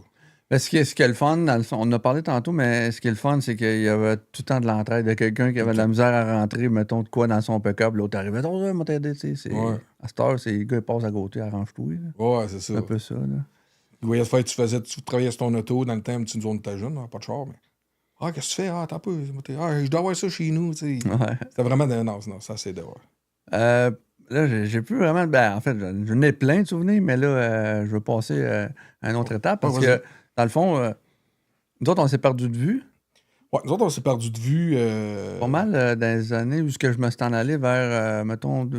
Ben, ce qui est le fun, on en a parlé tantôt, mais ce qui est le fun, c'est qu'il y avait tout le temps de l'entraide de quelqu'un qui avait de la misère à rentrer, mettons, de quoi dans son pick-up, l'autre arrivait, attends, je vais t'aider, tu sais. Ouais. À cette heure, c'est les gars, ils passent à côté, arrange-toi. Là. Ouais, c'est C'est ça. un peu ça, là. Il voyait faire, tu travaillais sur ton auto dans le temps, tu nous zone ta jeune, pas de char, mais. Ah, qu'est-ce que tu fais? Ah, attends un peu. Ah, je dois avoir ça chez nous, tu sais. Ouais. C'était vraiment. Non, ça, c'est de. Là, j'ai plus vraiment... Ben, en fait, j'en ai plein de souvenirs, mais là, je veux passer à une autre étape, parce que, dans le fond, nous autres, on s'est perdu de vue. Ouais, nous autres, on s'est perdu de vue. Pas mal dans les années où je me suis en allé vers, mettons,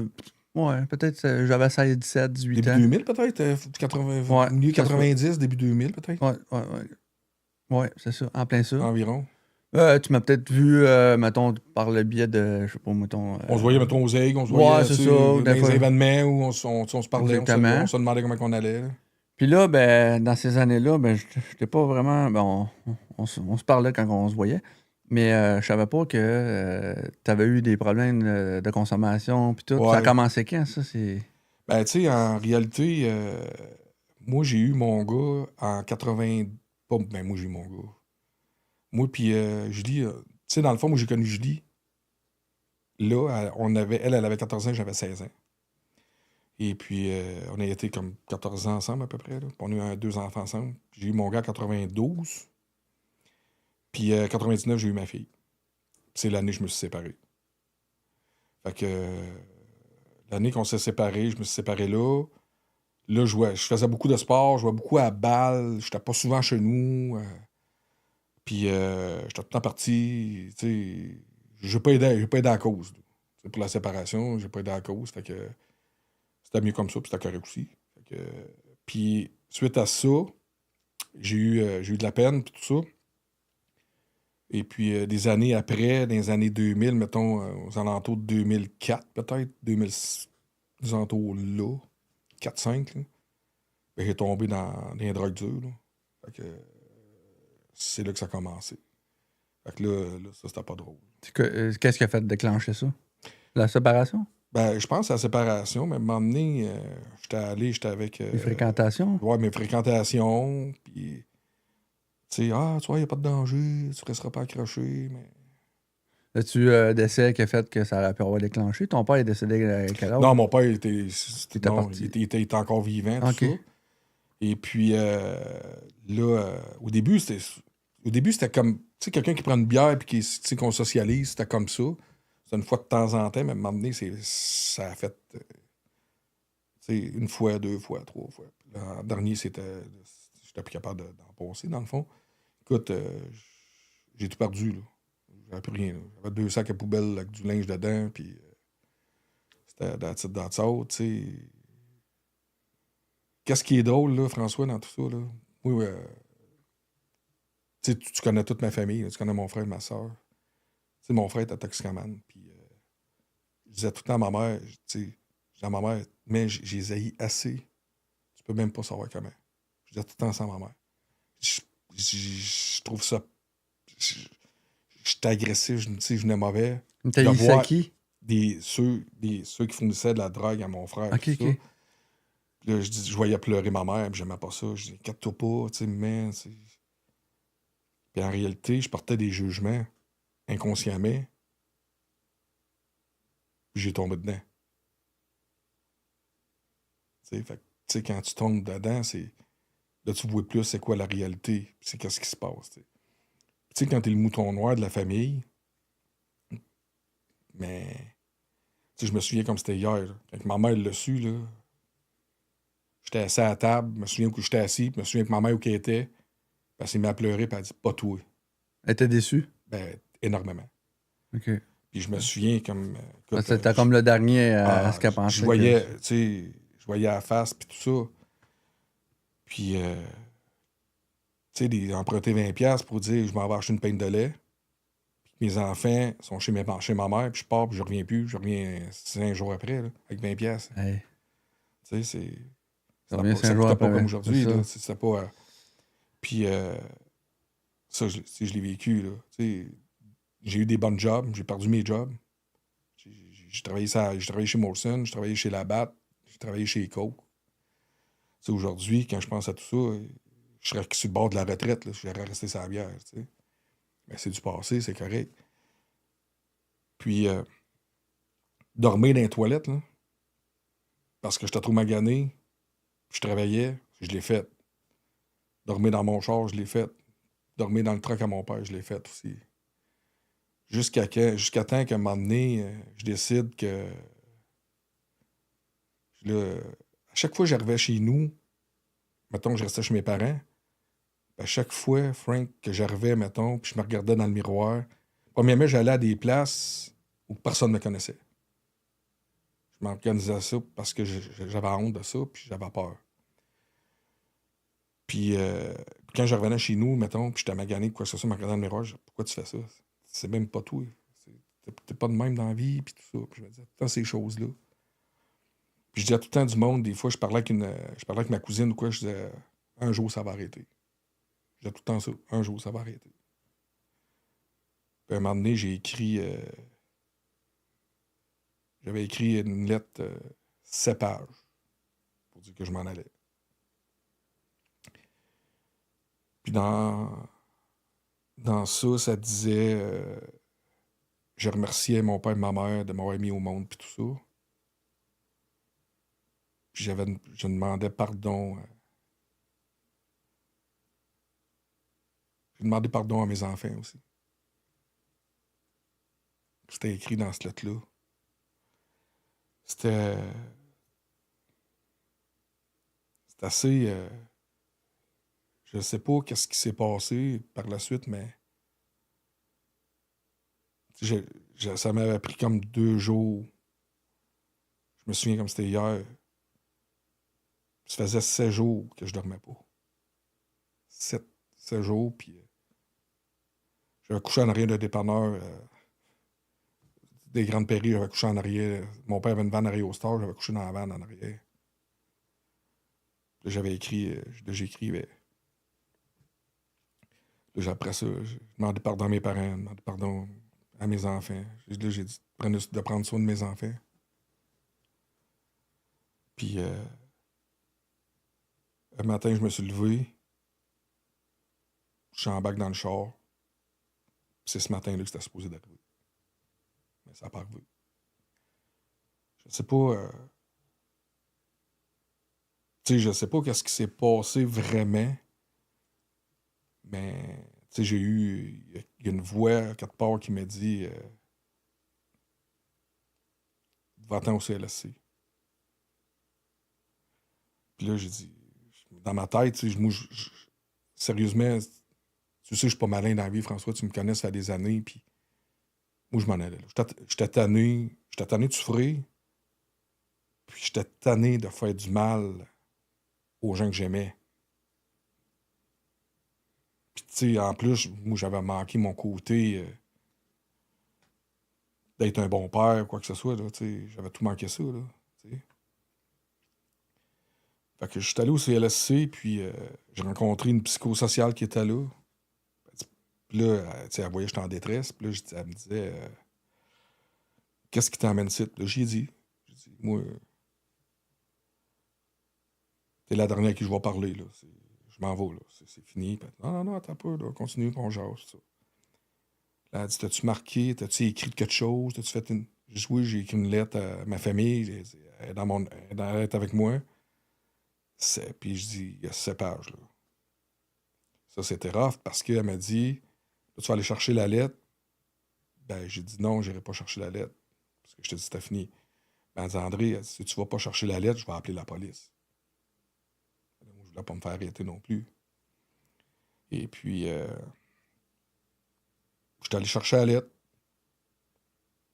ouais, peut-être j'avais 16, 17, 18 début ans. 2000, peut-être? 80, Ouais, milieu 90, début 2000, peut-être? Ouais. Ouais, c'est ça, en plein ça. Environ. Tu m'as peut-être vu, mettons, par le biais de, je sais pas, mettons... On se voyait, mettons, aux aigues, on se Ouais, voyait c'est tu sais, ça, dans des les fois. événements où on se parlait, Exactement. on se demandait comment on allait. Là. Puis là, ben, dans ces années-là, ben, j'étais pas vraiment... Ben, on se parlait quand on se voyait, mais je savais pas que t'avais eu des problèmes de consommation, puis tout. Ouais. Ça a commencé quand, ça? Ben, tu sais, en réalité, moi, j'ai eu mon gars en 80... Pas, ben, moi, j'ai eu mon gars. Moi, puis Julie, tu sais, dans le fond, moi, j'ai connu Julie. Là, elle avait 14 ans, j'avais 16 ans. Et puis, on a été comme 14 ans ensemble, à peu près. Là. Puis on a eu 2 enfants ensemble. J'ai eu mon gars en 92. Puis, 99, j'ai eu ma fille. Puis c'est l'année que je me suis séparé. Fait que, l'année qu'on s'est séparés, je me suis séparé là. Là, je faisais beaucoup de sport, je jouais beaucoup à la balle. J'étais pas souvent chez nous. Puis, j'étais tout le temps parti. Tu sais, j'ai pas aidé à la cause. Là. Pour la séparation, j'ai pas aidé à la cause. Fait que c'était mieux comme ça, puis c'était correct aussi. Fait que, puis, suite à ça, j'ai eu de la peine, puis tout ça. Et puis, des années après, dans les années 2000, mettons, aux alentours de 2004, peut-être, 2006, aux alentours là, 4-5, là, ben, j'ai tombé dans les drogues dures. Là. Fait que c'est là que ça a commencé. Fait que là ça, c'était pas drôle. Qu'est-ce qui a fait déclencher ça? La séparation? Ben, je pense à la séparation, mais à un moment donné, j'étais avec... Les fréquentations? Ouais, mes fréquentations, puis... Tu sais, tu vois, il n'y a pas de danger, tu ne resteras pas accroché, mais... As-tu décès qui a fait que ça aurait pu avoir déclenché? Ton père est décédé à quel âge? Non, mon père, il était encore vivant, tout OK. ça. Et puis, là, au début, c'était comme, tu sais, quelqu'un qui prend une bière et qu'on socialise, c'était comme ça. C'est une fois de temps en temps, mais à un moment donné, ça a fait, tu sais, une fois, 2 fois, 3 fois. Puis là, en dernier, j'étais plus capable d'en passer, dans le fond. Écoute, j'ai tout perdu, là. J'avais plus rien, là. J'avais 2 sacs à poubelle avec du linge dedans, puis c'était dans ça, tu sais. Qu'est-ce qui est drôle, là, François, dans tout ça, là? Oui, tu connais toute ma famille, là. Tu connais mon frère et ma soeur. Tu sais, mon frère était toxicomane, puis je disais tout le temps à ma mère, tu sais, je disais à ma mère, mais j'ai les haïs assez, tu peux même pas savoir comment. Je disais tout le temps ça à ma mère. Je trouve ça... J'étais agressif, tu sais, je venais mauvais. T'as eu ça qui? Ceux qui fournissaient de la drogue à mon frère. OK, tout OK. ça. Puis là, je voyais pleurer ma mère, puis j'aimais pas ça. Je disais, inquiète-toi pas, tu sais, mais. Puis en réalité, je portais des jugements inconsciemment, puis j'ai tombé dedans. Tu sais, fait que, tu sais, quand tu tombes dedans, c'est. Là, tu vois plus c'est quoi la réalité, puis c'est qu'est-ce qui se passe. Tu sais, quand t'es le mouton noir de la famille, mais. Tu sais, je me souviens comme c'était hier. Là. Quand ma mère l'a su, là. J'étais assis à la table, je me souviens où j'étais assis, je me souviens que ma mère où qu'elle était, puis elle s'est mise à pleurer, puis elle a dit, pas toi. Elle était déçue? Ben, énormément. OK. Puis je me souviens comme. C'était comme le dernier à ce qu'elle pensait. Je voyais, tu sais, je voyais la face, puis tout ça. Puis, tu sais, emprunter 20$ pour dire, je m'en vais acheter une pinte de lait. Puis mes enfants sont chez ma mère, puis je pars, puis je reviens plus. Je reviens 5 jours après, là, avec 20$. Hey. Tu sais, c'est Ça revient 5 ça jours coûtait pas après. comme aujourd'hui. C'est ça. Là. C'était pas... Puis ça, je l'ai vécu. Là. J'ai eu des bons jobs. J'ai perdu mes jobs. J'ai travaillé chez Molson, j'ai travaillé chez Labatt, j'ai travaillé chez Coke. Aujourd'hui, quand je pense à tout ça, je serais sur le bord de la retraite. J'aurais resté sur la bière. T'sais. Mais c'est du passé, c'est correct. Puis, dormir dans les toilettes, là, parce que j'étais trop magané, je travaillais, je l'ai fait. Dormir dans mon char, je l'ai fait. Dormir dans le truck à mon père, je l'ai fait aussi. Jusqu'à temps qu'à un moment donné, je décide que... Là, à chaque fois que j'arrivais chez nous, mettons que je restais chez mes parents, à chaque fois, Frank, que j'arrivais, mettons, puis je me regardais dans le miroir, premièrement, j'allais à des places où personne ne me connaissait. Je m'organisais ça parce que j'avais honte de ça, puis j'avais peur. Puis quand je revenais chez nous, mettons, puis j'étais magané, quoi que ce soit, me regardais dans le miroir, je disais, pourquoi tu fais ça? C'est même pas toi. T'es pas de même dans la vie, puis tout ça. Puis je me disais, tout le temps ces choses-là. Puis je disais tout le temps du monde, des fois, je parlais avec ma cousine ou quoi, je disais, un jour, ça va arrêter. Je disais tout le temps ça, un jour, ça va arrêter. Puis à un moment donné, j'avais écrit une lettre 7 pages pour dire que je m'en allais. Puis dans ça, ça disait je remerciais mon père et ma mère de m'avoir mis au monde puis tout ça. Puis je demandais pardon. J'ai demandé pardon à mes enfants aussi. C'était écrit dans cette lettre-là. C'était assez... je sais pas qu'est-ce qui s'est passé par la suite, mais ça m'avait pris comme 2 jours. Je me souviens comme c'était hier. Ça faisait 7 jours que je dormais pas. 7 jours, puis j'avais couché en arrière de dépanneur des Grandes Prairies, j'avais couché en arrière. Mon père avait une vanne arrière au Star, j'avais couché dans la vanne en arrière. Là, j'avais écrit, j'écrivais. Là, après ça, j'ai demandé pardon à mes parents, j'ai demandé pardon à mes enfants. Là, j'ai dit de prendre soin de mes enfants. Puis, un matin, je me suis levé, je suis en bac dans le char. C'est ce matin-là que c'était supposé d'arriver. Mais ça n'a pas arrivé. Je sais pas... je sais pas qu'est-ce qui s'est passé vraiment, mais j'ai eu... Il y a une voix quelque part qui m'a dit va-t'en au CLSC. Puis là, j'ai dit... Dans ma tête, sérieusement, tu sais, je suis pas malin dans la vie, François, tu me connais, ça fait des années, puis moi, je m'en allais. J'étais tanné de souffrir, puis j'étais tanné de faire du mal aux gens que j'aimais. Puis, tu sais, en plus, moi, j'avais manqué mon côté d'être un bon père, quoi que ce soit, là, tu sais. J'avais tout manqué ça, là, tu sais. Fait que je suis allé au CLSC, puis j'ai rencontré une psychosociale qui était là. Puis là, tu sais, elle voyait que j'étais en détresse, puis là, elle me disait qu'est-ce qui t'emmène ici? Là, j'ai dit, moi, t'es la dernière à qui je vais parler, là. Je m'en vais, là. C'est fini. Puis, non, attends pas, là. Continue, qu'on jase, ça. Là, elle dit, t'as-tu marqué, t'as-tu écrit quelque chose? T'as-tu fait une... J'ai dit, oui, j'ai écrit une lettre à ma famille. Elle est elle est avec moi. Puis je dis, il y a 7 pages, là. Ça, c'était rough parce qu'elle m'a dit, là, tu vas aller chercher la lettre. Ben, j'ai dit, non, j'irai pas chercher la lettre. Parce que je te dis, c'était fini. Ben, elle dit, André, si tu vas pas chercher la lettre, je vais appeler la police. Moi, je voulais pas me faire arrêter non plus. Et puis, j'étais allé chercher la lettre.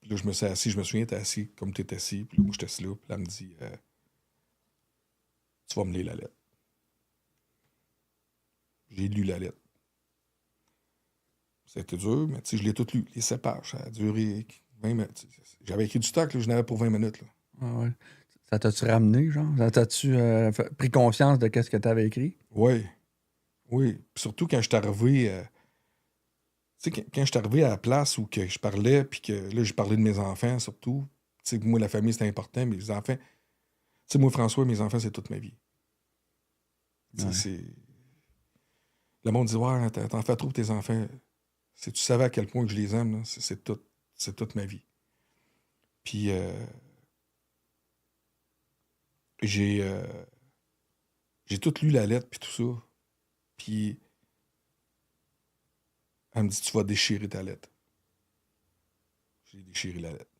Puis là, je me suis assis, je me souviens, t'es assis comme t'es assis. Puis là, moi, j'étais assis là. Puis là, elle me dit, tu vas me lire la lettre. J'ai lu la lettre. C'était dur, mais tu sais, je l'ai tout lu. Les 7 pages, ça a duré 20 minutes. J'avais écrit du stock, là, je n'avais pour 20 minutes. Là. Ah ouais. Ça t'a-tu ramené, genre? Ça t'as-tu pris conscience de qu'est-ce que t'avais écrit? Oui, oui. Puis surtout quand je suis arrivé, tu sais, quand je suis arrivé à la place où que je parlais, puis que là, je parlais de mes enfants surtout. Tu sais, moi, la famille, c'était important, mais les enfants. Tu sais, moi, François, mes enfants, c'est toute ma vie. Tu sais, Ouais. c'est. Le monde dit, ouais, t'en fais trop pour tes enfants. Si tu savais à quel point que je les aime, là, c'est toute ma vie. Puis j'ai j'ai tout lu la lettre, puis tout ça. Puis elle me dit, tu vas déchirer ta lettre. J'ai déchiré la lettre.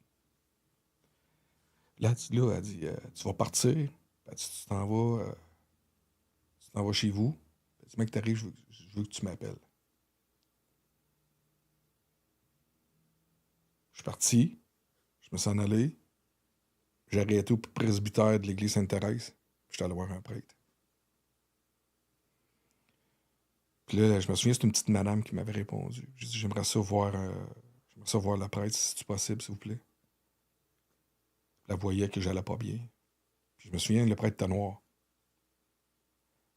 Là, elle dit, tu vas partir. Elle dit, tu t'en vas chez vous. Elle dit, mec, t'arrives, je veux que tu m'appelles. Je suis parti, je me suis en allé. J'ai arrêté au presbytère de l'église Sainte-Thérèse. J'étais allé voir un prêtre. Puis là, je me souviens, c'est une petite madame qui m'avait répondu. J'ai dit, j'aimerais ça voir le prêtre, si c'est possible, s'il vous plaît. Elle voyait que j'allais pas bien. Puis je me souviens, le prêtre était noir.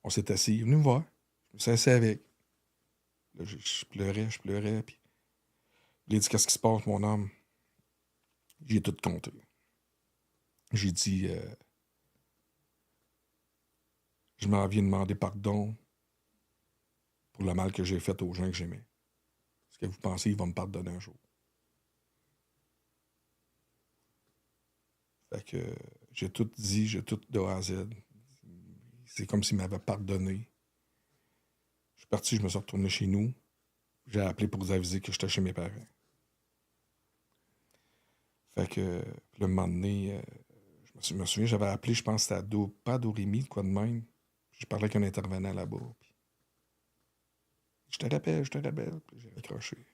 On s'est assis, il est venu me voir. Je me suis assis avec. Là, je pleurais. Puis il a dit, qu'est-ce qui se passe, mon homme? J'ai tout compté. J'ai dit, je m'en viens demander pardon pour le mal que j'ai fait aux gens que j'aimais. Est-ce que vous pensez qu'il va me pardonner un jour? Fait que j'ai tout dit, j'ai tout de A à Z. C'est comme s'il m'avait pardonné. Je suis parti, je me suis retourné chez nous. J'ai appelé pour vous aviser que j'étais chez mes parents. Fait que, le moment donné, je me souviens, j'avais appelé, je pense, c'était pas à Doremi, quoi de même. Je parlais avec un intervenant là-bas. Puis, je te rappelle. Puis j'ai raccroché.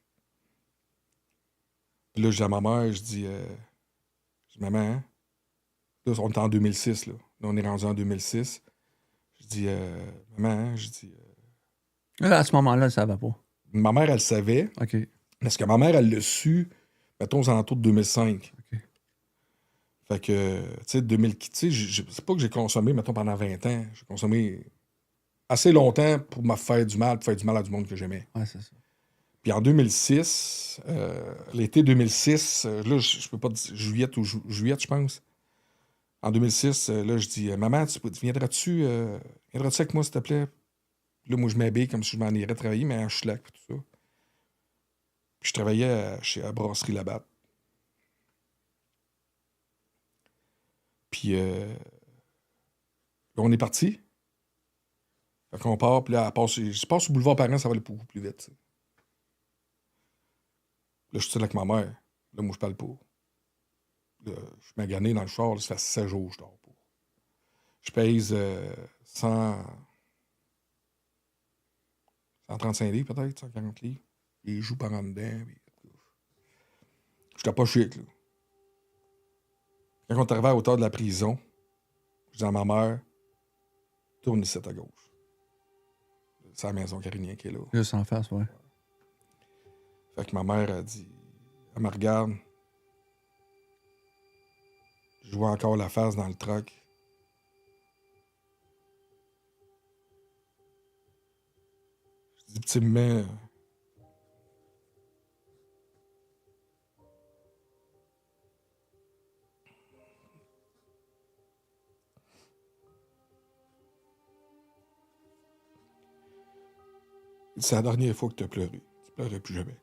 Puis là, je dis à ma mère, je dis, maman, hein? Là, on est en 2006, là. Là, on est rendu en 2006. Je dis, maman, hein? Je dis, Là, à ce moment-là, ça va pas. ma mère, elle savait, OK. parce que ma mère, elle l'a su, mettons, aux alentours de 2005. OK. Fait que, tu sais, 2000, tu sais, c'est pas que j'ai consommé, mettons, pendant 20 ans. J'ai consommé assez longtemps pour me faire du mal, pour faire du mal à du monde que j'aimais. Ouais, c'est ça. Puis en 2006, l'été 2006, là, je peux pas dire, juillet, je pense. En 2006, là, je dis, maman, viendras-tu avec moi, s'il te plaît? Là, moi, je m'habille comme si je m'en irais travailler, mais en schlag, puis tout ça. Puis je travaillais à Brasserie Labatt. Puis là, on est parti. Fait qu'on part, puis là, je passe au boulevard Parent, ça va aller beaucoup plus vite. T'sais. Là, je suis seul avec ma mère. Là, moi, je parle pas. Là, je suis magané dans le char, là, ça fait 16 jours que je dors pas. Je pèse 135 livres, peut-être, 140 livres. Les joues par en dedans. J'étais pas chic, là. Quand on est arrivé à hauteur de la prison, je dis à ma mère, tourne ici à gauche. C'est la maison Carignan qui est là. Juste en face, ouais. Fait que ma mère a dit, elle me regarde. Je vois encore la face dans le truck. Je dis timidement, c'est la dernière fois que tu as pleuré. Tu pleureras plus jamais.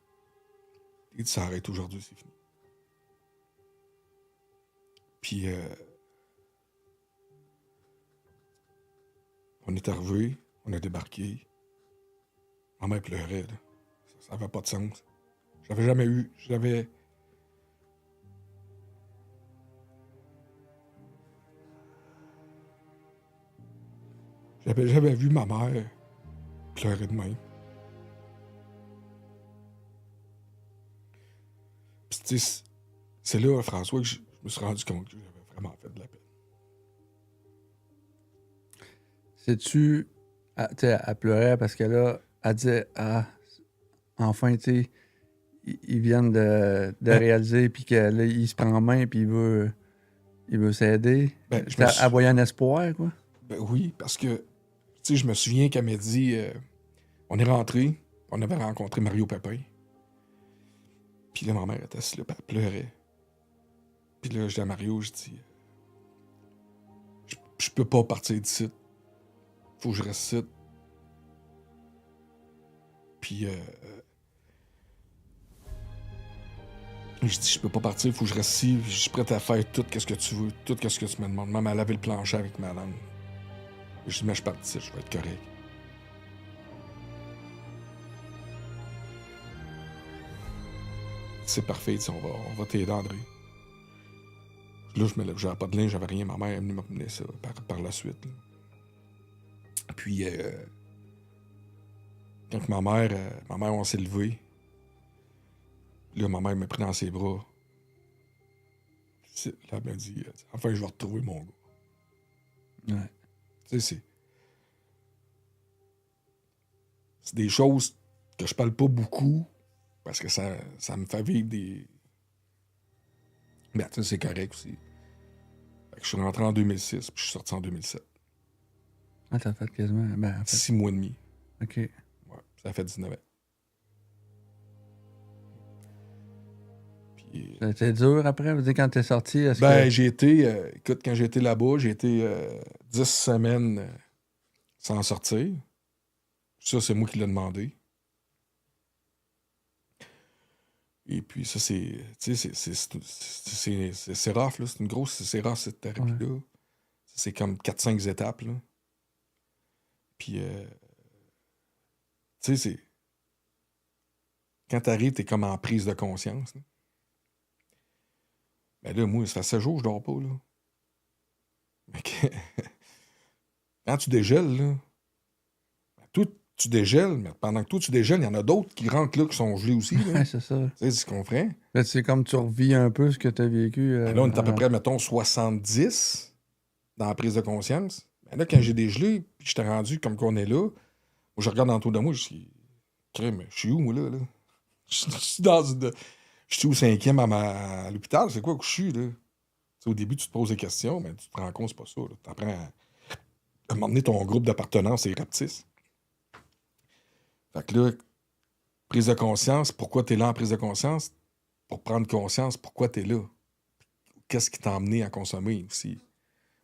Il dit, ça arrête aujourd'hui, c'est fini. Puis, on est arrivé, on a débarqué. Ma mère pleurait, là. Ça n'avait pas de sens. J'avais jamais eu. J'avais jamais vu ma mère pleurer de même. Puis, tu sais, c'est là, François, que je me suis rendu compte que j'avais vraiment fait de la peine. Sais-tu, elle pleurait parce que là, elle disait, ah, enfin, tu sais, ils viennent de Ben, réaliser, puis que là, il se prend en main, puis il veut. Il veut s'aider. Ben, je T'as me suis- envoyé un espoir, quoi. Ben oui, parce que, tu sais, je me souviens qu'elle m'a dit, on est rentré, on avait rencontré Mario Pépin. Puis là, ma mère était assise là, puis elle pleurait. Puis là, je dis à Mario, je dis, je peux pas partir d'ici. Faut que je reste ici. Puis, je dis, je peux pas partir, faut que je reste ici. Je suis prêt à faire tout ce que tu veux, tout ce que tu me demandes. Même à laver le plancher avec ma langue. Je dis, mais je pars d'ici, je vais être correct. C'est parfait, on va t'aider, André. Là, j'avais pas de linge, j'avais rien. Ma mère est venue m'amener ça par la suite. Là. Puis, quand ma mère, on s'est levé, là, ma mère m'a pris dans ses bras. Là, elle m'a dit, enfin, je vais retrouver mon gars. Ouais. Tu sais, c'est des choses que je parle pas beaucoup parce que ça me fait vivre des. Mais tu sais, c'est correct aussi. Fait que je suis rentré en 2006 puis je suis sorti en 2007. Ah, t'as fait quasiment. Ben, en fait. 6 mois et demi. OK. Ouais, ça fait 19 ans. Puis, C'était dur après, vous dites, quand t'es sorti? Est-ce ben, que... j'ai été. Écoute, quand j'ai été là-bas, j'ai été 10 semaines sans sortir. Ça, c'est moi qui l'ai demandé. Et puis, ça, c'est. Tu sais, c'est rough, là. C'est une grosse. C'est rough, cette thérapie-là. Ouais. C'est comme 4-5 étapes, là. Puis, tu sais, c'est. Quand t'arrives, t'es comme en prise de conscience, là. Ben là, moi, ça fait 7 jours que je dors pas, là. Mais quand tu dégèles, là. Ben, toi, tu dégèles, mais pendant que toi, tu dégèles, il y en a d'autres qui rentrent là, qui sont gelés aussi, là. Ouais, c'est ça. Tu sais, tu comprends? Là, c'est comme tu revis un peu ce que t'as vécu. Ben là, on est à peu près, mettons, 70 dans la prise de conscience. Ben là, quand j'ai dégelé, puis je t'ai rendu comme qu'on est là, moi, je regarde en autour de moi, je dis, crème, je suis où, moi, là? Je suis dans une. Je suis au 5e à l'hôpital, c'est quoi que je suis, là? T'sais, au début, tu te poses des questions, mais tu te rends compte, c'est pas ça. Tu apprends à m'emmener ton groupe d'appartenance et rapetisse. Fait que là, prise de conscience, pourquoi t'es là en prise de conscience? Pour prendre conscience, pourquoi t'es là? Qu'est-ce qui t'a amené à consommer aussi?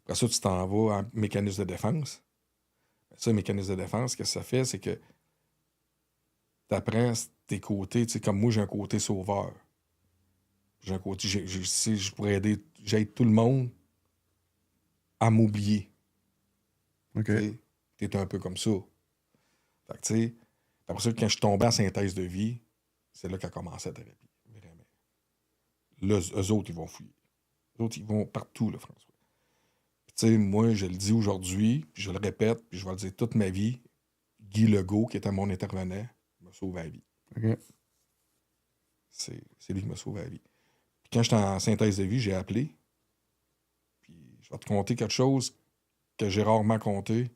Après ça, tu t'en vas en mécanisme de défense. Ça, mécanisme de défense, qu'est-ce que ça fait? C'est que tu apprends tes côtés. Tu sais, comme moi, j'ai un côté sauveur. J'ai un côté. Je pourrais aider. J'aide tout le monde à m'oublier. OK. Tu es un peu comme ça. Fait que, tu sais, après ça, quand je suis tombé en synthèse de vie, c'est là qu'a commencé la thérapie. Vraiment. Là, eux autres, ils vont fouiller. Eux autres, ils vont partout, là, François. Tu sais, moi, je le dis aujourd'hui, puis je le répète, puis je vais le dire toute ma vie. Guy Legault, qui était mon intervenant, m'a sauvé la vie. OK. C'est lui qui m'a sauvé la vie. Puis quand j'étais en synthèse de vie, j'ai appelé. Puis je vais te conter quelque chose que j'ai rarement compté.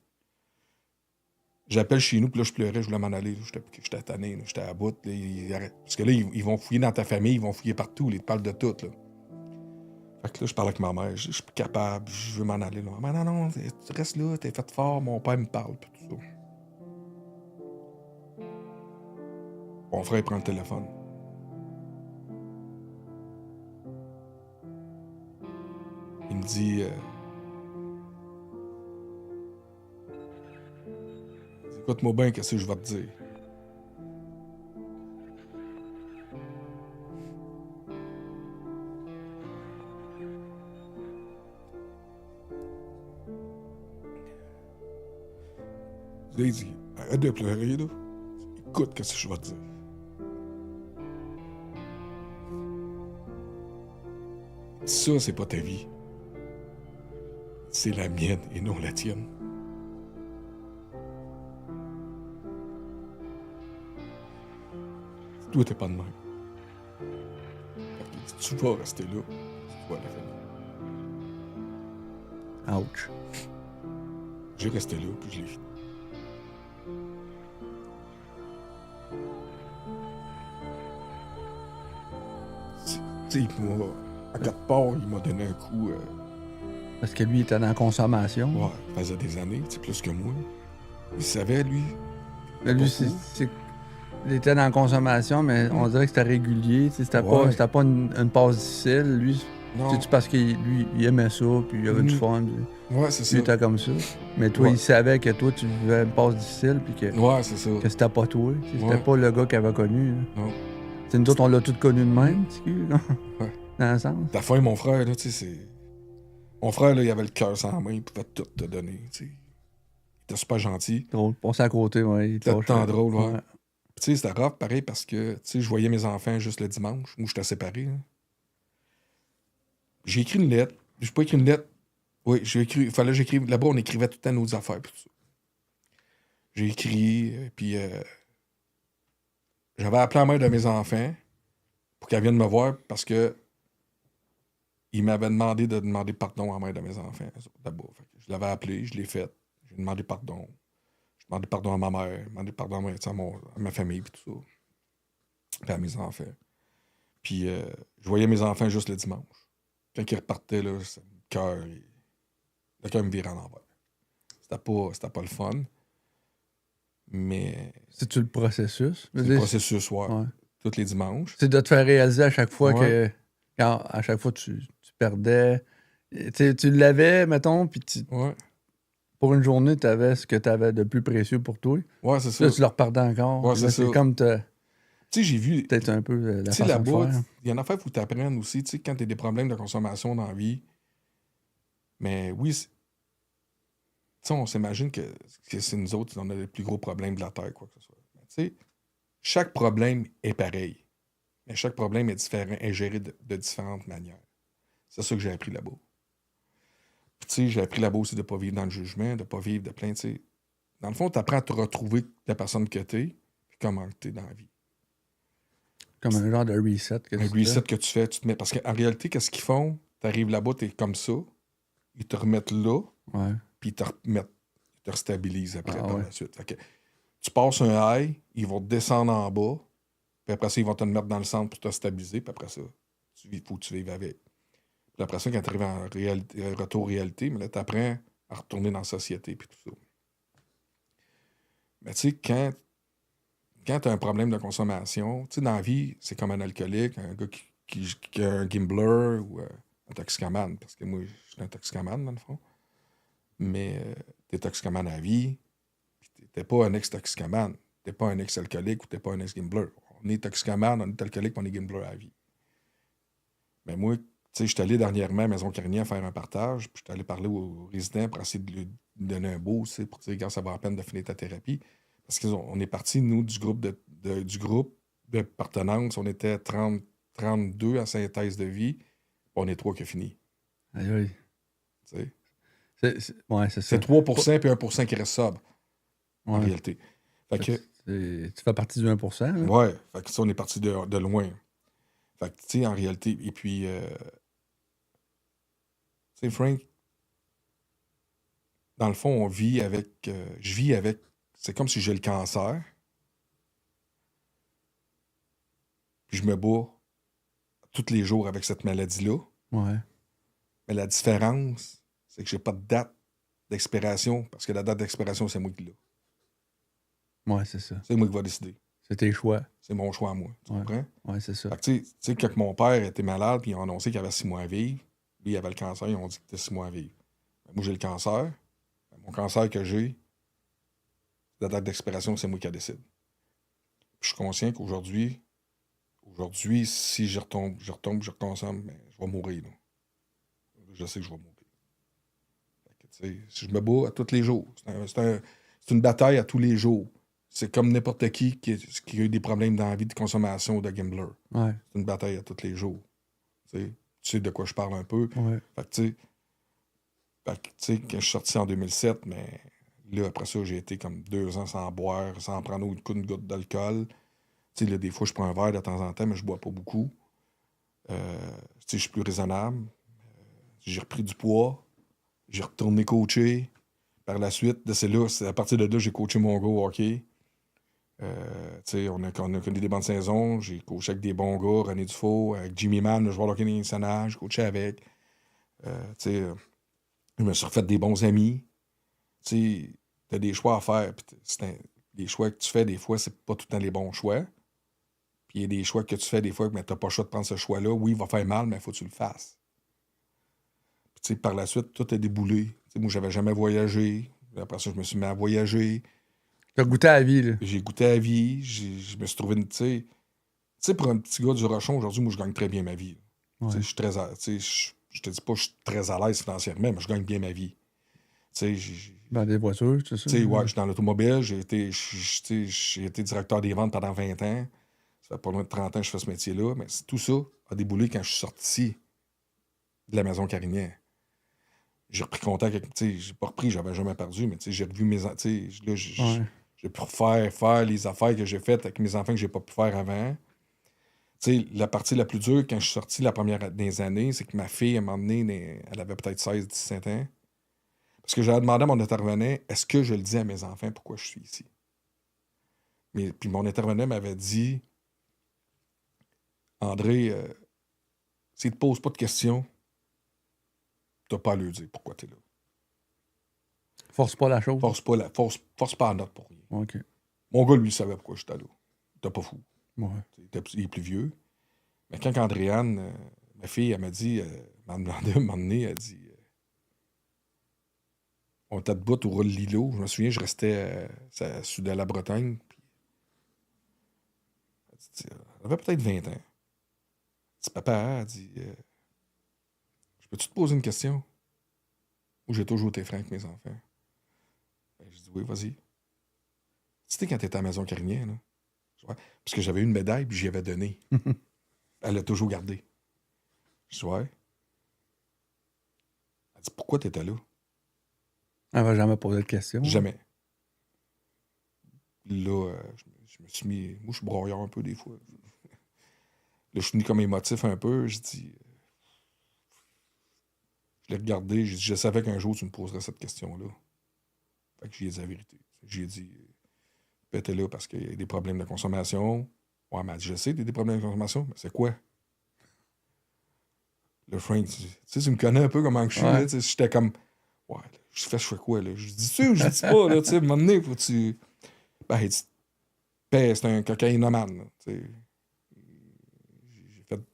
J'appelle chez nous, puis là, je pleurais, je voulais m'en aller. J'étais tanné, j'étais à bout. Là, parce que là, ils vont fouiller dans ta famille, ils vont fouiller partout, ils te parlent de tout. Là. Fait que là, je parle avec ma mère, je suis plus capable, je veux m'en aller. Là. Mais non, tu restes là, t'es fait fort, mon père me parle, puis tout ça. Mon frère, il prend le téléphone. Il me dit... écoute-moi bien, qu'est-ce que je vais te dire. Là, il dit, arrête de pleurer, là. Écoute, qu'est-ce que je vais te dire. Ça, c'est pas ta vie. C'est la mienne et non la tienne. Toi, t'es pas de même. Fait que tu vas rester là. Tu vas la famille. Ouch. J'ai resté là, puis je l'ai fini. Tu sais, à quelque part, il m'a donné un coup. Parce que lui, il était dans la consommation. Ouais, il faisait des années, plus que moi. Il savait, lui. Mais lui, Pas fou. il était dans la consommation, mais on dirait que c'était régulier. C'était Ouais. pas une passe difficile. Lui, Non. c'est parce qu'il il aimait ça, puis il avait du fun. Puis Ouais, c'est lui, ça. il était comme ça. Mais toi, Ouais. il savait que toi, tu vivais une passe difficile, puis que Ouais, c'est ça. c'était pas toi. C'était Ouais. pas le gars qu'il avait connu. Là. Non. T'sais, nous autres, on l'a tous connu de même, Ouais. dans le sens. Ta fin, mon frère, là, tu sais, c'est. Mon frère, là, il avait le cœur sans main, il pouvait tout te donner, tu sais. Il était super gentil. Drôle. Passer à côté, ouais. Il C'était tout le temps lâchait. drôle, ouais. Tu sais, c'était rough, pareil, parce que, tu sais, je voyais mes enfants juste le dimanche. Moi, j'étais séparé, là. J'ai écrit une lettre. J'ai pas écrit une lettre. Oui, j'ai écrit. Il fallait que j'écrive. Là-bas, on écrivait tout le temps nos affaires, pis tout ça. J'ai écrit, puis j'avais appelé la mère de mes enfants pour qu'elle vienne me voir parce que il m'avait demandé de demander pardon à la mère de mes enfants, d'abord. Je l'avais appelé, je l'ai fait. J'ai demandé pardon. J'ai demandé pardon à ma mère, j'ai demandé pardon à ma famille, puis tout ça. Puis à mes enfants. Puis je voyais mes enfants juste le dimanche. Quand ils repartaient, là, le cœur me virait à l'envers. C'était pas le fun. Mais. C'est-tu le processus? C'est le processus, ouais. Ouais. Tous les dimanches. C'est de te faire réaliser à chaque fois Ouais. que. À chaque fois, tu perdais. Tu l'avais, mettons, puis Ouais. pour une journée, tu avais ce que tu avais de plus précieux pour toi. Ouais, c'est ça. Là, tu leur perdais encore. Ouais, Là, c'est ça. comme Tu sais, j'ai vu. peut-être un peu la Tu sais, façon de là-bas, faire. il y a une affaire, il faut que tu apprennes aussi. Tu sais, quand tu as des problèmes de consommation dans la vie. Mais oui, tu sais, on s'imagine que c'est nous autres, on a les plus gros problèmes de la Terre, quoi que ce soit. Mais tu sais, chaque problème est pareil. Mais chaque problème est différent, est géré de différentes manières. C'est ça que j'ai appris là-bas. Puis, tu sais, j'ai appris là-bas aussi de ne pas vivre dans le jugement, de ne pas vivre de plein, tu sais. Dans le fond, tu apprends à te retrouver la personne que tu es, puis comment tu es dans la vie. Comme un genre de reset. Un reset que tu fais, tu te mets. Parce qu'en réalité, qu'est-ce qu'ils font? Tu arrives là-bas, tu es comme ça, ils te remettent là, Ouais. puis ils te restabilisent après par ouais. la suite. Fait que tu passes un high, ils vont te descendre en bas, puis après ça, ils vont te mettre dans le centre pour te stabiliser, puis après ça, il faut que tu vives avec. Puis après ça, quand tu arrives en retour réalité, mais là, tu apprends à retourner dans la société, puis tout ça. Mais tu sais, quand tu as un problème de consommation, tu sais, dans la vie, c'est comme un alcoolique, un gars qui a un gambler ou un toxicomane, parce que moi, je suis un toxicomane, dans le fond. Mais t'es toxicomane à la vie, puis t'es pas un ex-toxicomane, t'es pas un ex-alcoolique ou t'es pas un ex-gambler. On est toxicomane, on est alcoolique, on est gambler à la vie. Mais moi, tu sais, je suis allé dernièrement à Maison Carignan faire un partage, puis je suis allé parler aux résidents pour essayer de lui donner un beau, pour dire quand ça va à peine de finir ta thérapie. Parce qu'on est parti, nous, du groupe de partenance, on était 32 à synthèse de vie, puis on est 3 qui a fini. Aïe, aïe. Tu sais. Ouais, c'est ça. C'est 3% puis 1% qui reste sobre, en réalité. Fait que, tu fais partie du 1%. Là. ouais, fait que ça, on est parti de loin. Fait que, tu sais, en réalité, et puis, tu sais, Frank, dans le fond, je vis avec, c'est comme si j'ai le cancer, puis je me bats tous les jours avec cette maladie-là. Ouais. Mais la différence, c'est que j'ai pas de date d'expiration, parce que la date d'expiration, c'est moi qui l'ai. Ouais, c'est ça. C'est moi qui va décider. C'est tes choix. C'est mon choix à moi. Tu comprends? Ouais, c'est ça. Fait que, tu sais, quand mon père était malade, puis ils ont annoncé qu'il avait 6 mois à vivre, lui, il avait le cancer, ils ont dit qu'il était 6 mois à vivre. Moi, j'ai le cancer. Mon cancer que j'ai, la date d'expiration, c'est moi qui la décide. Puis je suis conscient qu'aujourd'hui, si je retombe, je reconsomme, mais je vais mourir. Là. Je sais que je vais mourir. Fait que, si je me bats à tous les jours, c'est une bataille à tous les jours. C'est comme n'importe qui a eu des problèmes dans la vie de consommation ou de gambler. Ouais. C'est une bataille à tous les jours. Tu sais de quoi je parle un peu. Ouais. Fait que, tu sais, quand je suis sorti en 2007, mais là, après ça, j'ai été comme 2 ans sans boire, sans prendre une goutte d'alcool. Tu sais, là, des fois, je prends un verre de temps en temps, mais je bois pas beaucoup. Tu sais, je suis plus raisonnable. J'ai repris du poids. J'ai retourné coacher. Par la suite, c'est à partir de là, j'ai coaché mon gars au hockey. On a connu des bonnes saisons. J'ai coaché avec des bons gars, René Dufault, avec Jimmy Mann, le joueur de hockey national, j'ai coaché avec. Je me suis refait des bons amis. Tu sais, t'as des choix à faire. Puis les choix que tu fais, des fois, c'est pas tout le temps les bons choix. Puis il y a des choix que tu fais, des fois, mais t'as pas le choix de prendre ce choix-là. Oui, il va faire mal, mais il faut que tu le fasses. Puis tu sais, par la suite, tout a déboulé. Tu sais, moi, j'avais jamais voyagé. Après ça, je me suis mis à voyager. T'as goûté à la vie, là. J'ai goûté à la vie. Je me suis trouvé une. Tu sais, pour un petit gars du Rochon, aujourd'hui, moi, je gagne très bien ma vie. Tu sais, Ouais. je suis très. Tu sais, je te dis pas que je suis très à l'aise financièrement, mais je gagne bien ma vie. Tu sais, Dans des voitures, c'est ça? tu sais, ouais, je suis dans l'automobile, j'ai été directeur des ventes pendant 20 ans. Ça fait pas loin de 30 ans que je fais ce métier-là, mais tout ça a déboulé quand je suis sorti de la maison Carignan. J'ai repris contact avec, tu sais, j'ai pas repris, j'avais jamais perdu, mais tu sais, j'ai revu mes, tu sais, là, Ouais. j'ai pu faire les affaires que j'ai faites avec mes enfants que j'ai pas pu faire avant. Tu sais, la partie la plus dure quand je suis sorti la première des années, c'est que ma fille, à un moment donné, elle avait peut-être 16, 17 ans. Parce que j'avais demandé à mon intervenant, est-ce que je le dis à mes enfants pourquoi je suis ici? Mais, puis mon intervenant m'avait dit, André, s'il te pose pas de questions, t'as pas à lui dire pourquoi t'es là. Force pas la chose. Force pas la note pour rien. OK. Mon gars, lui, savait pourquoi j'étais là. T'es pas fou. Ouais. Il est plus vieux. Mais quand Andréane, ma fille, elle m'a dit, m'a demandé à un moment donné, elle dit, on était debout au rôle Lilo. Je me souviens, je restais sud de la Bretagne. Puis, elle avait peut-être 20 ans. Elle dit, papa, elle dit, je peux-tu te poser une question? Ou j'ai toujours été franc avec mes enfants? Ben, je dis, oui, vas-y. C'était quand t'étais à la maison Carignan, là. Ouais. Parce que j'avais une médaille, puis j'y avais donné. Elle l'a toujours gardée. Je dis, ouais. Elle dit, pourquoi t'étais là? Elle va jamais poser de questions. Jamais. Là, je me suis mis. Moi, je suis broyeur un peu des fois. Là, je suis venu comme émotif un peu. Je dis. Je l'ai regardé. J'ai dit, je savais qu'un jour, tu me poserais cette question-là. Fait que j'y ai dit la vérité. J'ai dit, ben, t'es là parce qu'il y a des problèmes de consommation. Ouais, mais elle dit, je sais, des problèmes de consommation, mais c'est quoi? Le Frank, tu sais, tu me connais un peu comment je suis. Ouais. Là, tu sais, j'étais comme, ouais, là, je fais quoi, là? Je dis ça ou je dis pas, là, tu sais, à un moment donné, faut que tu. Ben, il dit, ben, c'est un cocaïnomane, là, tu sais.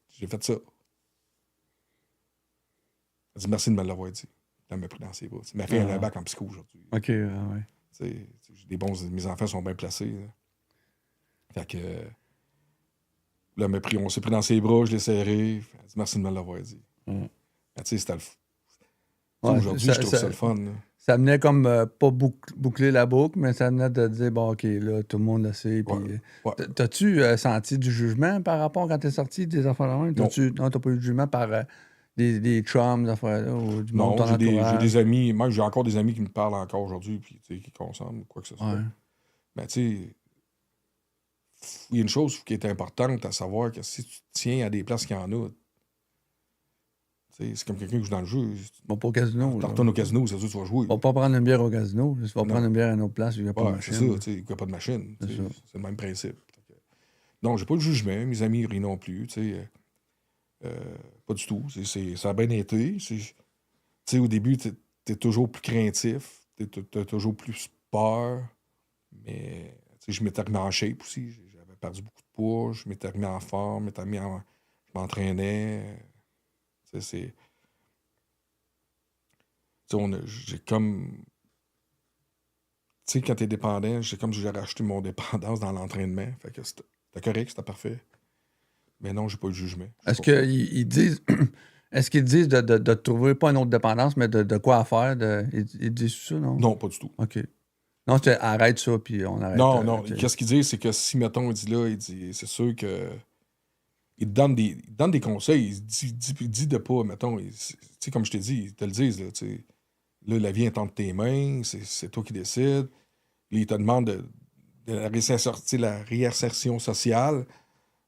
J'ai fait ça. Elle dit merci de me l'avoir dit. Elle m'a pris dans ses bras. Ma fille, elle a un bac en psycho aujourd'hui. OK, ouais. J'ai des bons. Mes enfants sont bien placés. Là. Fait que. Là, on s'est pris dans ses bras, je l'ai serré. Elle dit merci de me l'avoir dit. Mais tu sais, c'était le. Ouais, aujourd'hui, je trouve ça le fun. Là. Ça venait comme pas boucler la boucle, mais ça venait de dire bon, OK, là, tout le monde le sait. Puis, Ouais. T'as-tu senti du jugement par rapport quand t'es sorti des affaires de même? Non, t'as pas eu de jugement par des chums, des affaires là, ou du monde de ton j'ai entourage? des amis. Moi, j'ai encore des amis qui me parlent encore aujourd'hui, puis qui consomment ou quoi que ce soit. Ouais. Mais tu sais, il y a une chose qui est importante à savoir que si tu tiens à des places qu'il y en a, c'est comme quelqu'un qui joue dans le jeu. Bon, pas au casino. Tu retournes au casino, c'est sûr que tu vas jouer. Tu vas pas prendre une bière au casino, tu vas prendre une bière à une autre place où il n'y a pas de machine. C'est ça, tu sais, il n'y a pas de machine. C'est le même principe. Non, j'ai pas de jugement, mes amis rient non plus, tu sais. Pas du tout. Ça a bien été. Tu sais, au début, t'es toujours plus craintif, t'as toujours plus peur, mais tu sais, je m'étais remis en shape aussi. J'avais perdu beaucoup de poids, je m'étais remis en forme, je m'entraînais. Tu sais, j'ai comme. Tu sais, quand t'es dépendant, j'ai comme si j'avais acheté mon dépendance dans l'entraînement. Fait que c'était correct, c'était parfait. Mais non, j'ai pas eu de jugement. Est-ce qu'ils disent. Est-ce qu'ils disent de trouver pas une autre dépendance, mais de quoi faire? Ils disent ça, non? Non, pas du tout. OK. Non, arrête ça, puis on arrête. Non. Qu'est-ce qu'il dit, c'est que si, mettons, il dit, c'est sûr que. Il te donne des conseils. Il dit de pas, mettons, tu sais, comme je t'ai dit, ils te le disent, là, tu sais. Là, la vie est entre tes mains, c'est toi qui décides. Là, il te demande de la réinsertion sociale.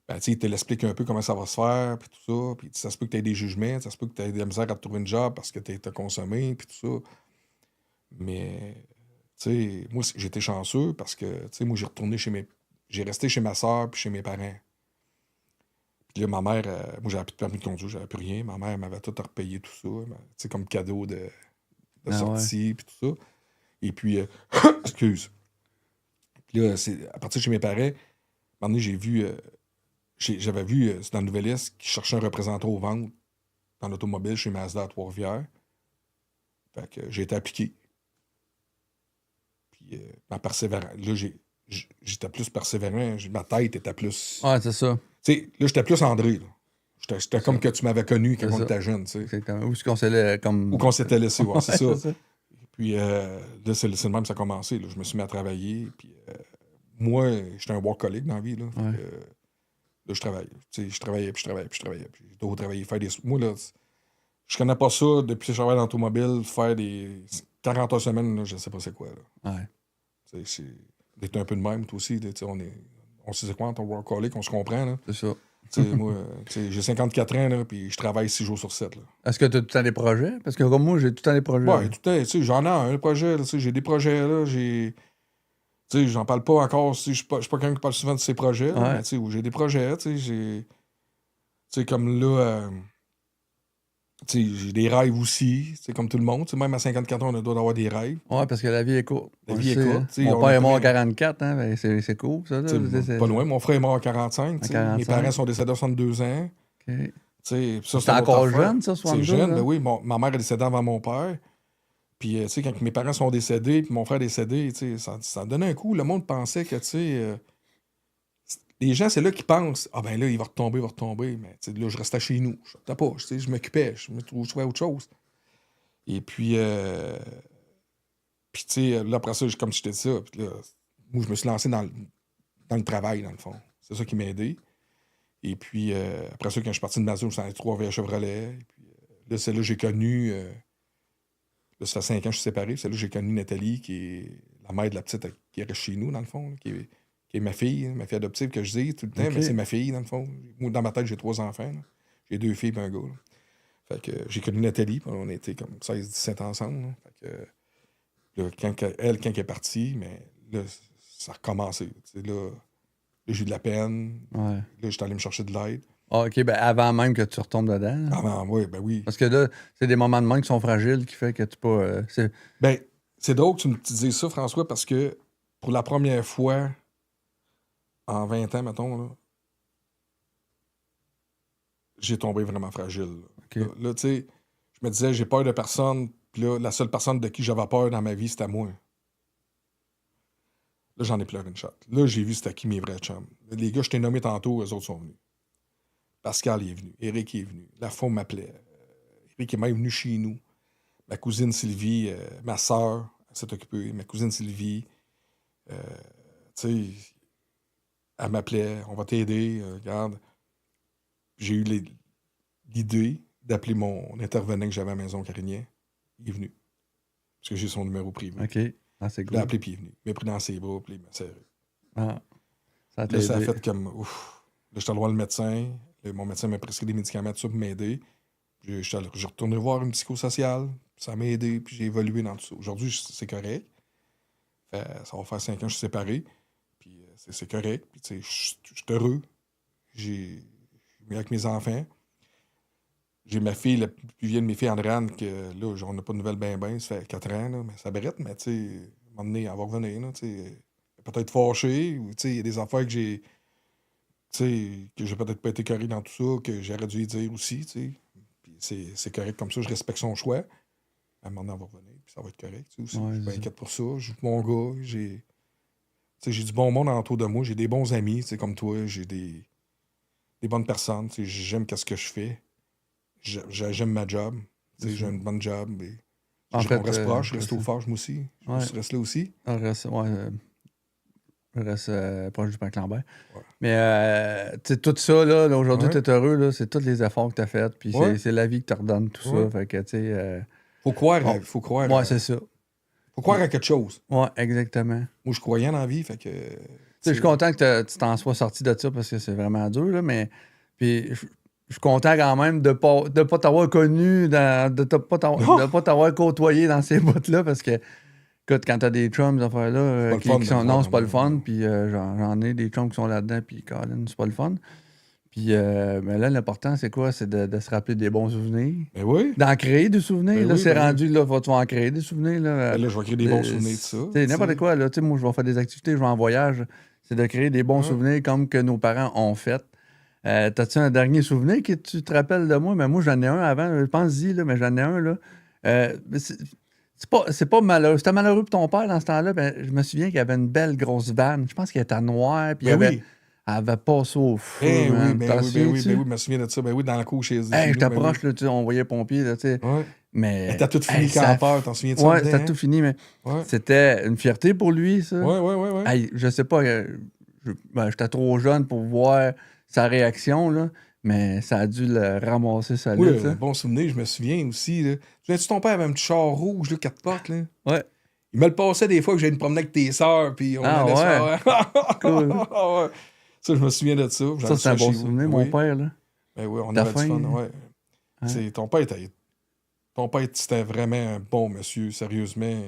Ben, il te l'explique un peu comment ça va se faire, puis tout ça. Puis ça se peut que tu aies des jugements, ça se peut que tu aies de la misère à te trouver une job parce que tu as consommé, puis tout ça. Mais, tu sais, moi, j'étais chanceux parce que, tu sais, moi, j'ai resté chez ma soeur puis chez mes parents. Puis là, ma mère, moi, j'avais plus de permis de conduire, j'avais plus rien. Ma mère m'avait tout repayé, tout ça, tu sais, comme cadeau de de Ah sortie, puis tout ça. Et puis, excuse. Puis là, à partir de chez mes parents, un moment donné, j'avais vu, c'est dans le Nouvel-Est, qui cherchait un représentant aux ventes dans l'automobile chez Mazda à Trois-Rivières. Fait que j'ai été appliqué. Puis ma persévérance. Là, j'étais plus persévérant. Ma tête était plus. Ouais, c'est ça. Tu sais, là, j'étais plus André. Là. J'étais comme Ça. que tu m'avais connu quand C'est on ça. était jeune. Tu sais. Exactement. Où est-ce qu'on s'est comme. Ou qu'on s'était laissé, ouais, c'est ça. C'est ça. Puis là, c'est le même que ça a commencé. Là. Je me suis mis à travailler. Puis moi, j'étais un workaholic dans la vie. Là, Ouais. là je travaillais. Tu sais, je travaillais, puis je travaillais, puis je travaillais. Puis j'ai toujours travaillé, faire des. Moi, là, je connais pas ça depuis que je travaille dans l'automobile, faire des 40 heures semaine, là, je sais pas c'est quoi. Là. Ouais. D'être un peu de même, toi aussi. On sait c'est quoi, ton workaholic, on se comprend. Là. C'est ça. Moi, j'ai 54 ans, là, puis je travaille 6 jours sur 7. Là. Est-ce que tu as tout le temps des projets? Parce que comme moi, j'ai tout le temps des projets. Ouais, tout le temps, j'en ai un projet. Là, j'ai des projets, là, j'en parle pas encore. Je suis pas quelqu'un qui parle souvent de ces projets, là, mais j'ai des projets. Comme là, j'ai des rêves aussi, comme tout le monde. Même à 54 ans, on a le droit d'avoir des rêves. Ouais, parce que la vie est courte. La vie est courte. Mon père est mort à 44, hein, ben c'est cool, ça. Là, pas loin. Mon frère est mort à 45. À 45. Mes parents sont décédés à 62 ans. Okay. C'est encore jeune, ça, 62? C'est jeune, ben oui. Ma mère est décédée avant mon père. Puis, quand mes parents sont décédés, puis mon frère est décédé, ça donnait un coup. Le monde pensait que, les gens, c'est là qu'ils pensent, ah ben là, il va retomber. Mais, là, je restais chez nous. Je sortais pas, je m'occupais, je trouvais autre chose. Et puis, là, après ça, comme je t'ai dit ça, puis là, moi, je me suis lancé dans le travail, dans le fond. C'est ça qui m'a aidé. Et puis, après ça, quand je suis parti de Mazda, je suis allé Trois-Rivières Chevrolet. Et puis, là, c'est là que j'ai connu. Là, ça fait 5 ans que je suis séparé. C'est là que j'ai connu Nathalie, qui est la mère de la petite qui reste chez nous, dans le fond, là, qui est ma fille adoptive que je dis tout le temps, mais c'est ma fille, dans le fond. Moi, dans ma tête, j'ai 3 enfants. Là. J'ai 2 filles et un gars. Là. Fait que j'ai connu Nathalie, puis on a été comme 16-17 ensemble. Là. Fait que, là, quand elle est partie, mais là, ça a recommencé. Là, j'ai eu de la peine. Ouais. Là, j'étais allé me chercher de l'aide. Ah, OK, ben avant même que tu retombes dedans. Là. Avant, oui, ben oui. Parce que là, c'est des moments de manque qui sont fragiles qui fait que tu pas. Ben, c'est drôle que tu me dises ça, François, parce que pour la première fois en 20 ans, mettons, là, j'ai tombé vraiment fragile. Okay. Là tu sais, je me disais, j'ai peur de personne, puis là, la seule personne de qui j'avais peur dans ma vie, c'était moi. Là, j'en ai pleuré une shot. Là, j'ai vu c'était qui mes vrais chums. Les gars, je t'ai nommé tantôt, eux autres sont venus. Pascal est venu. Eric est venu. Lafont m'appelait. Eric est même venu chez nous. Ma cousine Sylvie, ma soeur, elle s'est occupée. Ma cousine Sylvie, tu sais, elle m'appelait. On va t'aider, regarde. J'ai eu l'idée d'appeler mon intervenant que j'avais à la maison Carignan. Il est venu. Parce que j'ai son numéro privé. OK. Ah, c'est cool. Il l'a appelé, puis il est venu. Il m'a pris dans ses bras, puis il m'a serré. Ah. Ça là, ça a fait comme, ouf. Là, j'étais allé voir le médecin. Mon médecin m'a prescrit des médicaments tout ça pour m'aider. J'ai retourné voir une psychosociale. Ça m'a aidé, puis j'ai évolué dans tout ça. Aujourd'hui, c'est correct. Ça va faire 5 ans que je suis séparé. Puis c'est correct. Puis tu sais, je suis heureux. J'ai avec mes enfants. J'ai ma fille, la plus vieille de mes filles, Andréane, que là, on n'a pas de nouvelles ben. Ça fait 4 ans, là, mais ça brette, mais tu sais, à un moment donné, elle va revenir, là, tu sais. Peut-être fâchée, ou tu sais, il y a des affaires que j'ai. Tu sais, que j'ai peut-être pas été correct dans tout ça, que j'aurais dû y dire aussi, tu sais. Puis c'est correct comme ça, je respecte son choix. À un moment donné, elle va revenir, puis ça va être correct, tu sais, aussi. Ouais, je suis bien inquiète pour ça. J'ai mon gars, j'ai du bon monde autour de moi, j'ai des bons amis, tu sais, comme toi, j'ai des bonnes personnes, tu sais, j'aime ce que je fais. J'aime ma job, tu sais, j'ai une bonne job. Et on reste proche, je reste au Forge, moi aussi. Je reste là aussi. Je reste proche du parc Lambert. Ouais. Mais tout ça, là aujourd'hui, tu es heureux, là, c'est tous les efforts que tu as faits. Puis c'est la vie qui te redonne tout ça. Fait que, tu sais. Faut croire. Ouais, c'est ça. Faut croire à quelque chose. Ouais, exactement. Moi, je croyais dans la vie. Fait que. Je suis content que tu t'en sois sorti de ça parce que c'est vraiment dur, là, mais. Puis je suis content quand même de pas t'avoir connu, de pas t'avoir côtoyé dans ces bouts-là parce que. Écoute, quand t'as des chums, ces affaires-là, qui sont. Non, c'est pas le fun. Puis j'en ai des chums qui sont là-dedans, puis Colin, c'est pas le fun. Puis mais là, l'important, c'est quoi? C'est de se rappeler des bons souvenirs. Ben oui. D'en créer des souvenirs. Ben Là, oui, c'est ben oui. rendu, là, tu vas en créer des souvenirs. Là, Ben là, je vais créer des bons souvenirs de ça. Tu sais, n'importe quoi. Là, tu sais, moi, je vais faire des activités, je vais en voyage. C'est de créer des bons Ouais. souvenirs comme que nos parents ont fait. T'as-tu un dernier souvenir que tu te rappelles de moi? Mais moi, j'en ai un avant. Pense-y, là, mais j'en ai un. Là. Mais c'est pas malheureux. C'était malheureux pour ton père dans ce temps-là. Ben, je me souviens qu'il y avait une belle grosse vanne. Je pense qu'elle était noire. Puis Ben oui. elle avait passé au feu. Ben oui, man. ben T'en oui, ben oui, souviens-tu? ben oui, je me souviens de ça. Ben oui, dans la cour chez Hey, nous. je Ben t'approche, oui. là, tu sais, on voyait le pompier, là, tu sais. Ouais. Mais. T'as tout fini hey, ça- campeur, t'en souviens de ça? Ouais, dedans, c'était hein? tout fini, mais Ouais. c'était une fierté pour lui, ça. Ouais. Hey, je sais pas, j'étais trop jeune pour voir sa réaction, là, mais ça a dû le ramasser Oui, solide, un ça. bon souvenir, je me souviens aussi. Là. Tu ton père avait un petit char rouge, là, 4 portes, là? Ouais. Il me le passait des fois que j'allais me promener avec tes sœurs, puis on Ah, allait se ouais. faire. Cool. Ah ouais. Ça, je me souviens de ça. Ça, c'est un bon souvenir, mon père, là. Ben oui, on Ta avait du fin, fun, ouais. hein? C'est- Ton père, c'était vraiment un bon monsieur, sérieusement.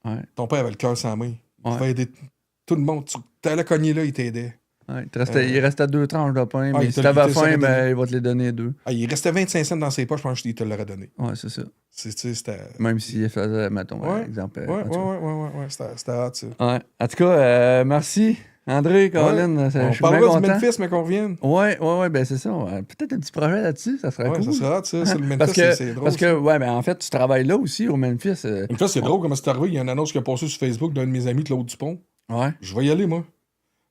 Ouais. Ton père avait le cœur sans main. Il Ouais. pouvait aider tout le monde. Tu allais cogner là, il t'aidait. Ouais. Il restait 2 tranches de pain, il mais te- si t'avais il te faim, serait ben, donné. il va te les donner 2. Ah, il restait 25 cents dans ses poches, je pense qu'il te l'aurait donné. Ouais, c'est ça. C'était. Même s'il faisait, mettons, Ouais. exemple. Ouais, en tout cas. ouais. C'était hâte, ça. Ouais. En tout cas, merci, André, Colin. Ouais. Je On suis bien parlera du content. Memphis, mais qu'on revienne. Ouais, ben c'est ça. Peut-être un petit projet là-dessus, ça serait Ouais, cool. ça serait hâte, ça. Le Memphis, Parce que, c'est drôle. parce que ouais, ben en fait, tu travailles là aussi, au Memphis. Memphis, c'est drôle comment c'est arrivé. Il y a une annonce qui a passé sur Facebook d'un de mes amis, Claude Dupont. Ouais. Je vais y aller, moi.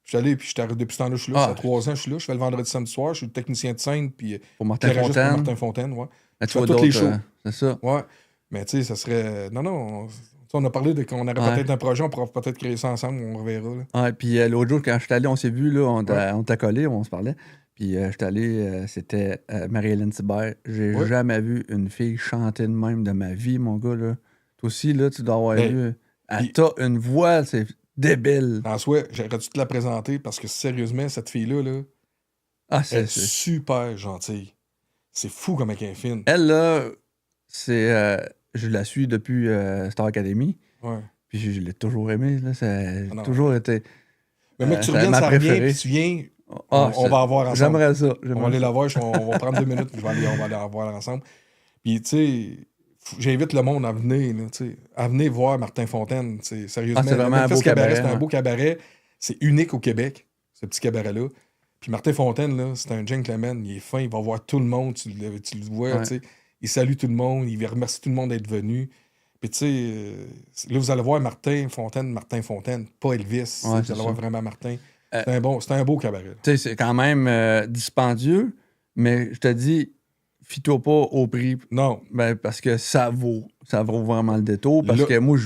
Je suis allé, puis depuis ce temps-là, je suis là. Ah. Ça fait 3 ans, je suis là. Je fais le vendredi, samedi soir. Je suis le technicien de scène, puis Pour Martin éclairagiste pour Fontaine. Martin Fontaine, ouais. Mais Je tu fais vois tous les d'autres, shows. c'est ça. Ouais. Mais tu sais, ça serait. Non. On a parlé qu'on aurait Ouais. peut-être un projet, on pourra peut-être créer ça ensemble, on reverra. Là. Ouais, puis l'autre jour, quand je suis allé, on s'est vu, là, on t'a collé, on se parlait. Puis je suis allé, c'était Marie-Hélène Thibert. J'ai Ouais. jamais vu une fille chanter de même de ma vie, mon gars, là. Toi aussi, là, tu dois avoir Ben, vu. Elle puis- t'a une voix, c'est débile. François, j'aurais dû te la présenter parce que sérieusement, cette fille-là, là, Ah, elle est c'est... super gentille. C'est fou comme elle est fine. Elle, là, c'est... je la suis depuis Star Academy. Ouais. Puis je l'ai toujours aimée, là. Ça a non. toujours été... Mais mec, tu c'est reviennes, ma ça revient, préférée. puis tu viens, Ah, on va avoir ensemble. J'aimerais ça. On va aller la voir, on va prendre 2 minutes, puis on va aller la voir ensemble. Puis, tu sais, j'invite le monde à venir, là, tu sais, à venir voir Martin Fontaine. Sérieusement, Ah, c'est vraiment un beau cabaret, c'est un ouais. beau cabaret. C'est unique au Québec, ce petit cabaret-là. Puis Martin Fontaine, là, c'est un gentleman, il est fin, il va voir tout le monde, tu le vois, Ouais. tu sais. Il salue tout le monde, il remercie tout le monde d'être venu. Puis, tu sais, là, vous allez voir Martin Fontaine, pas Elvis. Ouais, vous c'est allez voir ça. vraiment Martin. C'est un beau cabaret. Tu sais, c'est quand même dispendieux, mais je te dis, fie-toi pas au prix. Non. Ben, parce que ça vaut vraiment le détour. Parce Là- que moi,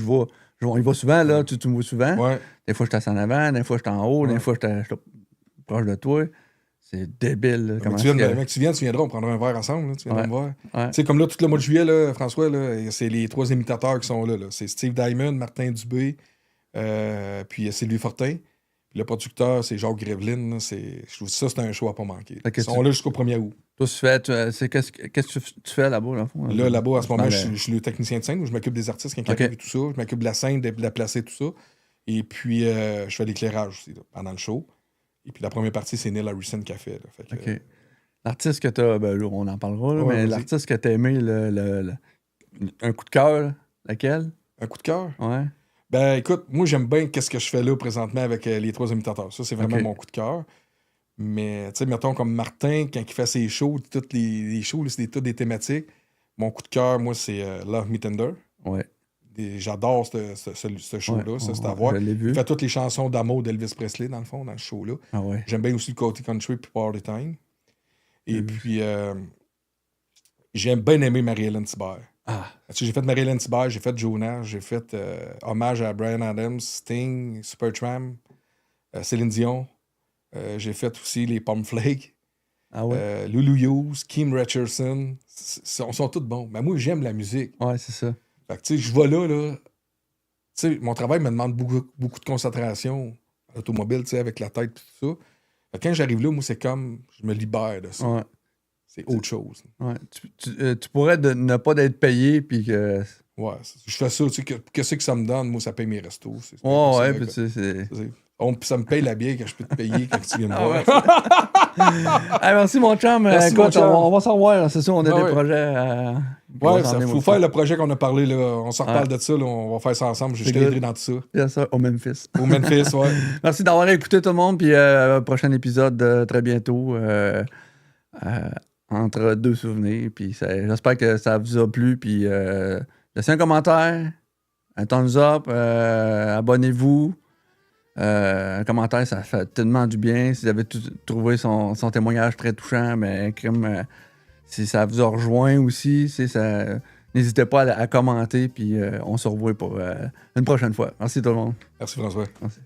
on y va souvent, là, tu me vois souvent. Ouais. Des fois, je suis en avant, des fois, je suis en haut, Ouais. des fois, je suis proche de toi. C'est débile. Là, Mais comment tu viens, est-ce que- mec, tu viendras, on prendra un verre ensemble. Là, tu viendras Ouais. me voir. Ouais. Tu sais, comme là, tout le mois de juillet, là, François, là, c'est les 3 imitateurs qui sont là. C'est Steve Diamond, Martin Dubé, puis Sylvie Fortin. Puis le producteur, c'est Jacques Greveline. Là, je trouve que ça, c'est un show à pas manquer. Fait que Ils sont là jusqu'au 1er août. Toi, qu'est-ce que tu fais là-bas, dans le fond? Là-bas, à ce moment, Dans je suis le technicien de scène. Je m'occupe des artistes qui Ok. arrivent et tout ça. Je m'occupe de la scène, de la placer, tout ça. Et puis, je fais l'éclairage aussi là, pendant le show. Et puis, la première partie, c'est Neil Harrison qui a fait. Là. Fait que, OK. L'artiste que t'as, ben là, on en parlera, là, Ouais, mais vas-y. l'artiste que t'as aimé, un coup de cœur, là, lequel? un coup de cœur. Ouais. Ben, écoute, moi, j'aime bien qu'est-ce que je fais là présentement avec les 3 imitateurs. Ça, c'est vraiment Ok. mon coup de cœur. Mais, tu sais, mettons comme Martin, quand il fait ses shows, toutes les shows, là, c'est toutes des thématiques. Mon coup de cœur, moi, c'est Love Me Tender. Ouais. J'adore ce show-là, Ouais, ça, c'est ouais, à voir. je l'ai vu. Il fait toutes les chansons d'amour d'Elvis Presley, dans le fond, dans le show-là. Ah ouais. J'aime bien aussi le côté country puis Party Time. Et Mhm. puis, j'aime bien aimer Marie-Hélène Thibert. Ah, Tu sais, j'ai fait Marie-Hélène Thibert, j'ai fait Jonas, j'ai fait hommage à Bryan Adams, Sting, Supertramp, Céline Dion. J'ai fait aussi les Palm Flake, ah ouais. Lulu Hughes, Kim Richardson. Ils sont tous bons. Mais moi, j'aime la musique. Ouais, c'est ça. Fait que, tu sais, je vais là. Tu sais, mon travail me demande beaucoup de concentration à l'automobile, tu sais, avec la tête et tout ça. Fait que quand j'arrive là, moi, c'est comme, je me libère de ça. Ouais. C'est autre chose. Ouais. Tu pourrais ne pas d'être payé, puis que Ouais, je fais ça, tu sais, qu'est-ce que ça me donne? Moi, ça paye mes restos. Ouais, puis c'est... Ça me paye la bière que je peux te payer quand tu viens me voir. Hey, merci, mon chum. Merci, Écoute, mon chum. on va s'en voir. C'est sûr, on a des ouais. projets. Ouais, il faut faire le projet qu'on a parlé. Là. On s'en reparle de ça. Là. On va faire ça ensemble. Je t'aiderai dans tout ça. C'est ça, au Memphis. Au Memphis, ouais. Merci d'avoir écouté tout le monde. Puis prochain épisode très bientôt. Entre deux souvenirs. Puis j'espère que ça vous a plu. Puis laissez un commentaire, un thumbs up, abonnez-vous. Un commentaire, ça fait tellement du bien. Si vous avez trouvé son témoignage très touchant, mais si ça vous a rejoint aussi, n'hésitez pas à commenter. Puis on se revoit pour une prochaine fois. Merci tout le monde. Merci François. Merci.